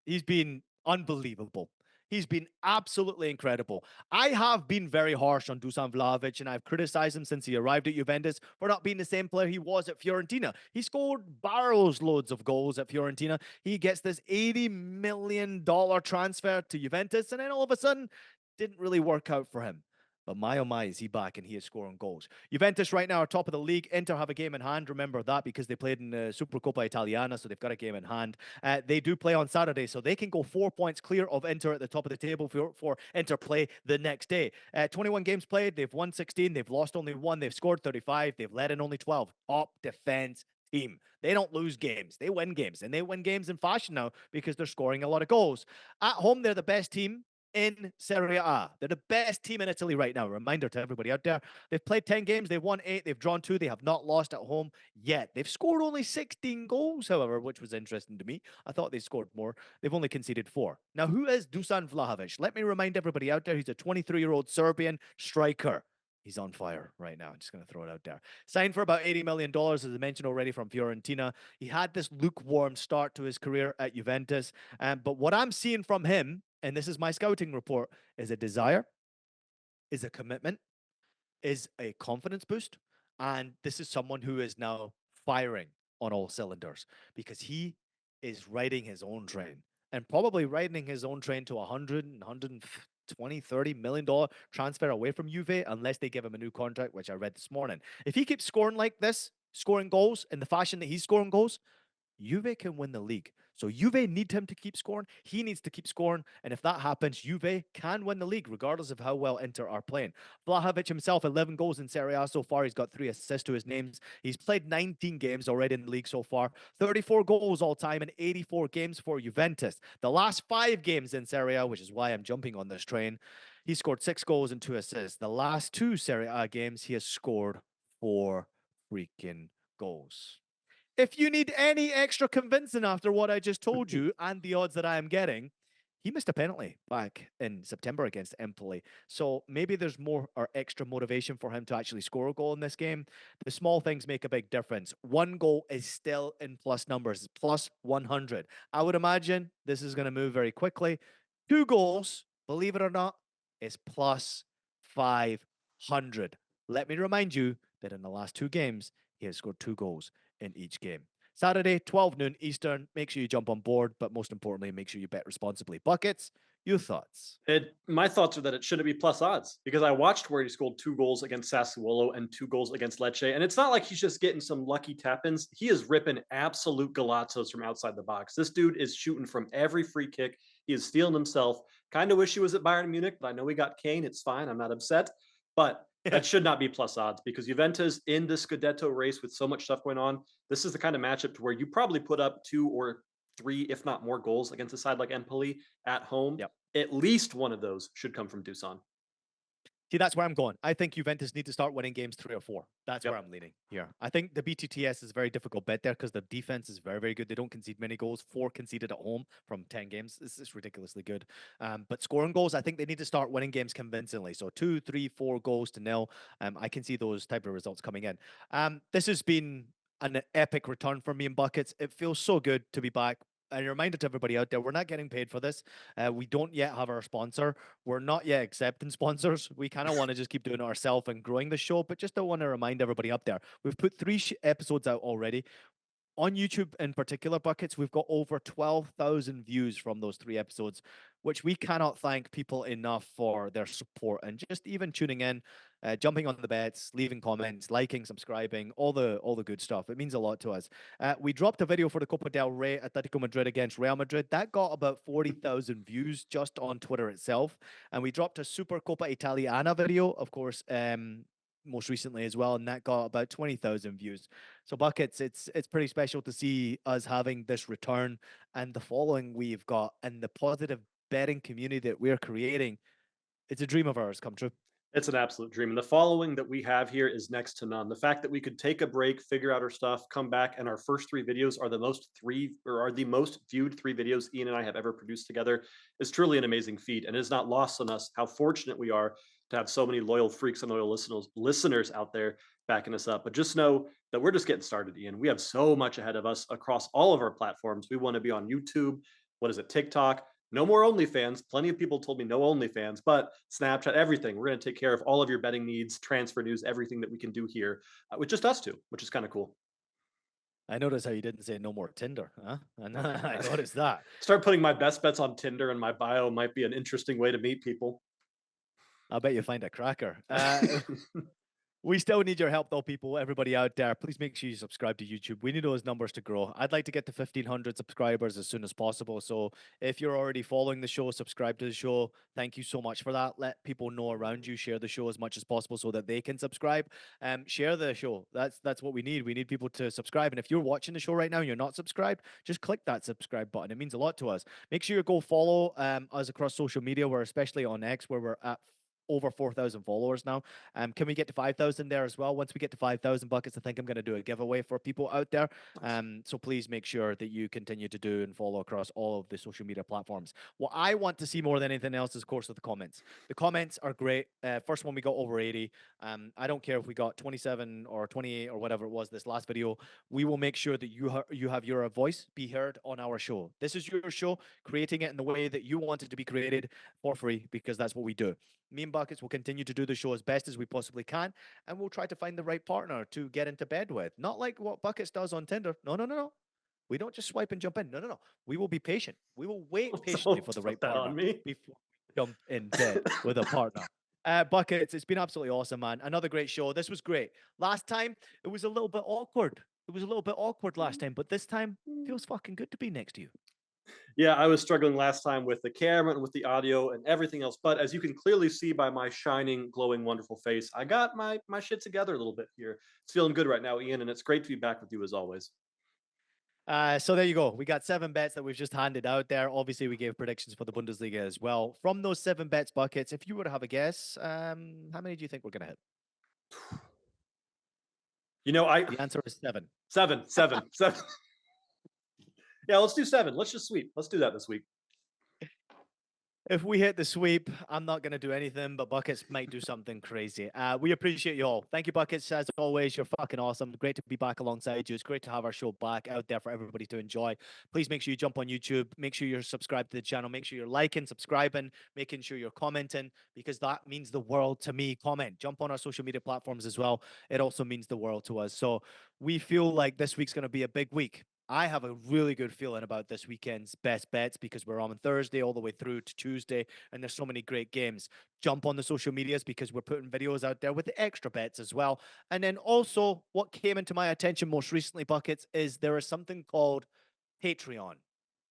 Speaker 1: he's been unbelievable. He's been absolutely incredible. I have been very harsh on Dusan Vlahovic, and I've criticized him since he arrived at Juventus for not being the same player he was at Fiorentina. He scored barrels loads of goals at Fiorentina. He gets this $80 million transfer to Juventus, and then all of a sudden, didn't really work out for him. But my oh my, is he back and he is scoring goals. Juventus right now are top of the league. Inter have a game in hand. Remember that because they played in the Supercoppa Italiana, so they've got a game in hand. They do play on Saturday, so they can go 4 points clear of Inter at the top of the table for Inter play the next day. 21 games played. They've won 16. They've lost only 1. They've scored 35. They've led in only 12. Top defense team. They don't lose games. They win games, and they win games in fashion now because they're scoring a lot of goals. At home, they're the best team in Serie A. They're the best team in Italy right now. Reminder to everybody out there. They've played 10 games. They've won 8. They've drawn 2. They have not lost at home yet. They've scored only 16 goals, however, which was interesting to me. I thought they scored more. They've only conceded 4. Now, who is Dusan Vlahovic? Let me remind everybody out there, he's a 23-year-old Serbian striker. He's on fire right now. I'm just going to throw it out there. Signed for about $80 million, as I mentioned already, from Fiorentina. He had this lukewarm start to his career at Juventus. But what I'm seeing from him, and this is my scouting report, is a desire, is a commitment, is a confidence boost. And this is someone who is now firing on all cylinders because he is riding his own train and probably riding his own train to 100 and 120, $30 million transfer away from Juve unless they give him a new contract, which I read this morning. If he keeps scoring like this, scoring goals in the fashion that he's scoring goals, Juve can win the league. So Juve need him to keep scoring. He needs to keep scoring. And if that happens, Juve can win the league, regardless of how well Inter are playing. Vlahovic himself, 11 goals in Serie A so far. He's got 3 assists to his names. He's played 19 games already in the league so far. 34 goals all time in 84 games for Juventus. The last 5 games in Serie A, which is why I'm jumping on this train, he scored 6 goals and 2 assists. The last 2 Serie A games, he has scored 4 freaking goals. If you need any extra convincing after what I just told you and the odds that I am getting, he missed a penalty back in September against Empoli. So maybe there's more or extra motivation for him to actually score a goal in this game. The small things make a big difference. 1 goal is still in plus numbers, plus 100. I would imagine this is going to move very quickly. 2 goals, believe it or not, is plus 500. Let me remind you that in the last 2 games, he has scored 2 goals in each game. Saturday, 12 noon Eastern. Make sure you jump on board, but most importantly, make sure you bet responsibly. Buckets, your thoughts?
Speaker 2: My thoughts are that it shouldn't be plus odds because I watched where he scored 2 goals against Sassuolo and 2 goals against Lecce, and it's not like he's just getting some lucky tap-ins. He is ripping absolute golazzos from outside the box. This dude is shooting from every free kick. He is stealing himself. Kind of wish he was at Bayern Munich, but I know we got Kane. It's fine. I'm not upset, but that should not be plus odds because Juventus in the Scudetto race with so much stuff going on, this is the kind of matchup to where you probably put up 2 or 3, if not more, goals against a side like Empoli at home.
Speaker 1: Yep.
Speaker 2: At least one of those should come from Dusan.
Speaker 1: See, that's where I'm going. I think Juventus need to start winning games 3 or 4. That's
Speaker 2: Yep.
Speaker 1: where I'm leaning here. I think the BTTS is a very difficult bet there because the defense is very, very good. They don't concede many goals. 4 conceded at home from 10 games. This is ridiculously good. But scoring goals, I think they need to start winning games convincingly. So 2, 3, 4 goals to nil. I can see those type of results coming in. This has been an epic return for me in buckets. It feels so good to be back. And a reminder to everybody out there, we're not getting paid for this. We don't yet have our sponsor. We're not yet accepting sponsors. We kind of want to just keep doing it ourselves and growing the show, but just don't want to remind everybody up there. We've put 3 episodes out already. On YouTube in particular, Buckets, we've got over 12,000 views from those 3 episodes, which we cannot thank people enough for their support and just even tuning in, jumping on the bets, leaving comments, liking, subscribing, all the good stuff. It means a lot to us. We dropped a video for the Copa del Rey Atletico Madrid against Real Madrid. That got about 40,000 views just on Twitter itself. And we dropped a Super Copa Italiana video, of course, most recently as well, and that got about 20,000 views. So Buckets, it's pretty special to see us having this return and the following we've got and the positive betting community that we're creating. It's a dream of ours come true.
Speaker 2: It's an absolute dream. And the following that we have here is next to none. The fact that we could take a break, figure out our stuff, come back, and our first 3 videos are the most viewed 3 videos Ian and I have ever produced together is truly an amazing feat. And it is not lost on us how fortunate we are to have so many loyal freaks and loyal listeners out there backing us up. But just know that we're just getting started, Ian. We have so much ahead of us across all of our platforms. We want to be on YouTube. What is it? TikTok. No more OnlyFans. Plenty of people told me no OnlyFans, but Snapchat, everything. We're going to take care of all of your betting needs, transfer news, everything that we can do here with just us two, which is kind of cool.
Speaker 1: I noticed how you didn't say no more Tinder, huh? And I noticed that.
Speaker 2: Start putting my best bets on Tinder in my bio might be an interesting way to meet people.
Speaker 1: I'll bet you find a cracker. We still need your help, though, people. Everybody out there, please make sure you subscribe to YouTube. We need those numbers to grow. I'd like to get to 1,500 subscribers as soon as possible. So if you're already following the show, subscribe to the show. Thank you so much for that. Let people know around you. Share the show as much as possible so that they can subscribe. Share the show. That's what we need. We need people to subscribe. And if you're watching the show right now and you're not subscribed, just click that subscribe button. It means a lot to us. Make sure you go follow us across social media. We're especially on X, where we're at over 4,000 followers now. Can we get to 5,000 there as well? Once we get to 5,000 buckets, I think I'm going to do a giveaway for people out there. So please make sure that you continue to do and follow across all of the social media platforms. What I want to see more than anything else is, of course, the comments. The comments are great. First one, we got over 80. I don't care if we got 27 or 28 or whatever it was this last video. We will make sure that you have your voice be heard on our show. This is your show, creating it in the way that you want it to be created for free, because that's what we do. Me and Buckets will continue to do the show as best as we possibly can, and we'll try to find the right partner to get into bed with. Not like what Buckets does on Tinder. No, no, no, no. We don't just swipe and jump in. No, no, no. We will be patient. We will wait patiently for
Speaker 2: Don't
Speaker 1: the
Speaker 2: put
Speaker 1: right
Speaker 2: that
Speaker 1: partner
Speaker 2: on me.
Speaker 1: before we jump in bed with a partner. Buckets, it's been absolutely awesome, man. Another great show. This was great. Last time, it was a little bit awkward. It was a little bit awkward last time, but this time feels fucking good to be next to you.
Speaker 2: Yeah, I was struggling last time with the camera and with the audio and everything else. But as you can clearly see by my shining, glowing, wonderful face, I got my shit together a little bit here. It's feeling good right now, Ian, and it's great to be back with you as always.
Speaker 1: So there you go. We got 7 bets that we've just handed out there. Obviously, we gave predictions for the Bundesliga as well. From those 7 bets, Buckets, if you were to have a guess, how many do you think we're going to hit?
Speaker 2: You know,
Speaker 1: The answer is 7.
Speaker 2: seven. Yeah, let's do 7. Let's just sweep. Let's do that this week.
Speaker 1: If we hit the sweep, I'm not going to do anything, but Buckets might do something crazy. We appreciate you all. Thank you, Buckets. As always, you're fucking awesome. Great to be back alongside you. It's great to have our show back out there for everybody to enjoy. Please make sure you jump on YouTube. Make sure you're subscribed to the channel. Make sure you're liking, subscribing, making sure you're commenting, because that means the world to me. Comment. Jump on our social media platforms as well. It also means the world to us. So we feel like this week's going to be a big week. I have a really good feeling about this weekend's best bets because we're on Thursday all the way through to Tuesday, and there's so many great games. Jump on the social medias because we're putting videos out there with the extra bets as well. And then also, what came into my attention most recently, Buckets, is there is something called Patreon.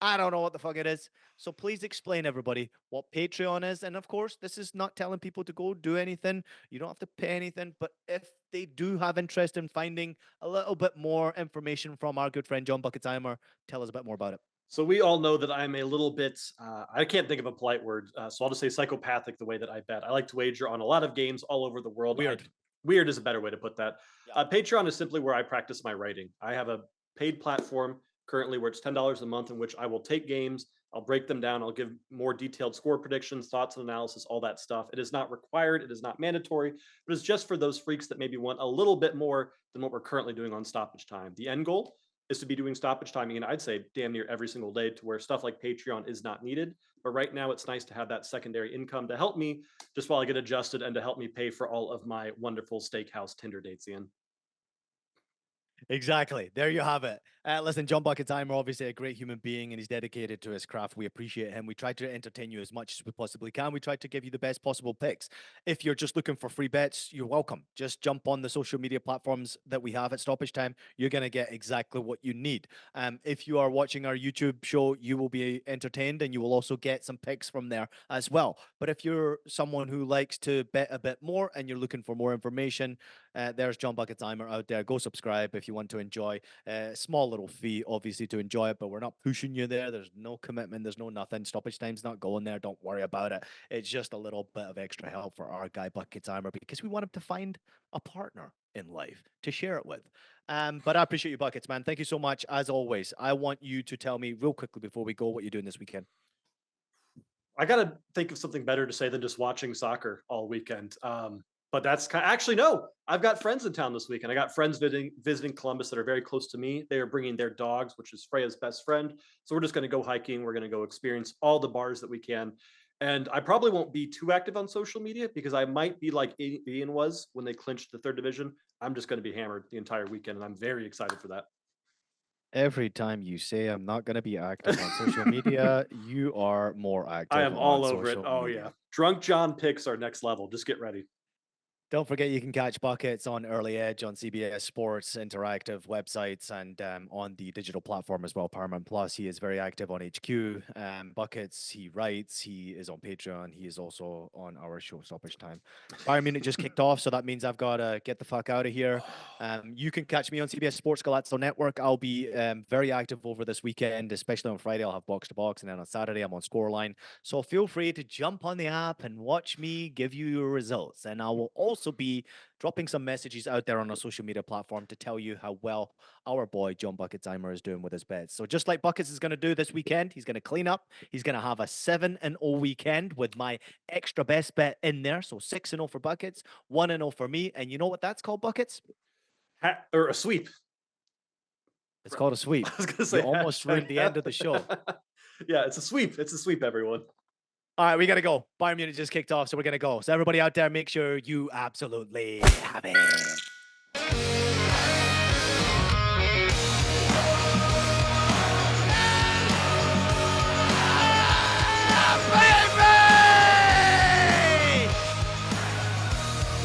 Speaker 1: I don't know what the fuck it is. So please explain, everybody, what Patreon is. And of course, this is not telling people to go do anything. You don't have to pay anything. But if they do have interest in finding a little bit more information from our good friend John Bucketimer, tell us a bit more about it.
Speaker 2: So we all know that I'm a little bit, I can't think of a polite word, so I'll just say psychopathic the way that I bet. I like to wager on a lot of games all over the world.
Speaker 1: Weird.
Speaker 2: Weird is a better way to put that.
Speaker 1: Yeah.
Speaker 2: Patreon is simply where I practice my writing. I have a paid platform currently where it's $10 a month in which I will take games, I'll break them down, I'll give more detailed score predictions, thoughts and analysis, all that stuff. It is not required, it is not mandatory, but it's just for those freaks that maybe want a little bit more than what we're currently doing on Stoppage Time. The end goal is to be doing stoppage timing, and I'd say damn near every single day, to where stuff like Patreon is not needed. But right now, it's nice to have that secondary income to help me just while I get adjusted and to help me pay for all of my wonderful steakhouse Tinder dates, Ian.
Speaker 1: Exactly. There you have it. Listen, John Bucketimer, obviously a great human being, and he's dedicated to his craft. We appreciate him. We try to entertain you as much as we possibly can. We try to give you the best possible picks. If you're just looking for free bets, you're welcome. Just jump on the social media platforms that we have at Stoppage Time. You're going to get exactly what you need. If you are watching our YouTube show, you will be entertained, and you will also get some picks from there as well. But if you're someone who likes to bet a bit more and you're looking for more information, there's John Bucketimer out there. Go subscribe if you want to enjoy. Small little fee, obviously, to enjoy it, but we're not pushing you there. There's no commitment. There's no nothing. Stoppage Time's not going there. Don't worry about it. It's just a little bit of extra help for our guy Bucketimer because we want him to find a partner in life to share it with. But I appreciate you, Buckets, man. Thank you so much. As always, I want you to tell me real quickly before we go what you're doing this weekend.
Speaker 2: I got to think of something better to say than just watching soccer all weekend. But that's actually no. I've got friends in town this weekend. I got friends visiting Columbus that are very close to me. They are bringing their dogs, which is Freya's best friend. So we're just going to go hiking. We're going to go experience all the bars that we can. And I probably won't be too active on social media because I might be like Ian was when they clinched the third division. I'm just going to be hammered the entire weekend, and I'm very excited for that.
Speaker 1: Every time you say I'm not going to be active on social media, you are more active.
Speaker 2: I am all
Speaker 1: on
Speaker 2: over it.
Speaker 1: social
Speaker 2: Oh
Speaker 1: media.
Speaker 2: yeah, Drunk John picks are next level. Just get ready.
Speaker 1: Don't forget you can catch Buckets on Early Edge, on CBS Sports interactive websites, and on the digital platform as well, Paramount Plus. He is very active on HQ. Buckets, he writes, he is on Patreon. He is also on our show, Stoppage Time. Bayern Munich just kicked off, so that means I've got to get the fuck out of here. You can catch me on CBS Sports Galazzo Network. I'll be very active over this weekend, especially on Friday. I'll have Box to Box, and then on Saturday, I'm on Scoreline. So feel free to jump on the app and watch me give you your results. And I will also be dropping some messages out there on our social media platform to tell you how well our boy John Bucketimer is doing with his bets. So just like Buckets is going to do this weekend, he's going to clean up. He's going to have a 7-0 weekend with my extra best bet in there. So 6-0 for Buckets, 1-0 for me. And you know what that's called, Buckets?
Speaker 2: Or a sweep.
Speaker 1: It's called a sweep.
Speaker 2: I was going to say
Speaker 1: you almost ruined the end of the show.
Speaker 2: Yeah, it's a sweep. It's a sweep, everyone.
Speaker 1: All right, we got to go. Bayern Munich just kicked off, so we're going to go. So everybody out there, make sure you absolutely have it.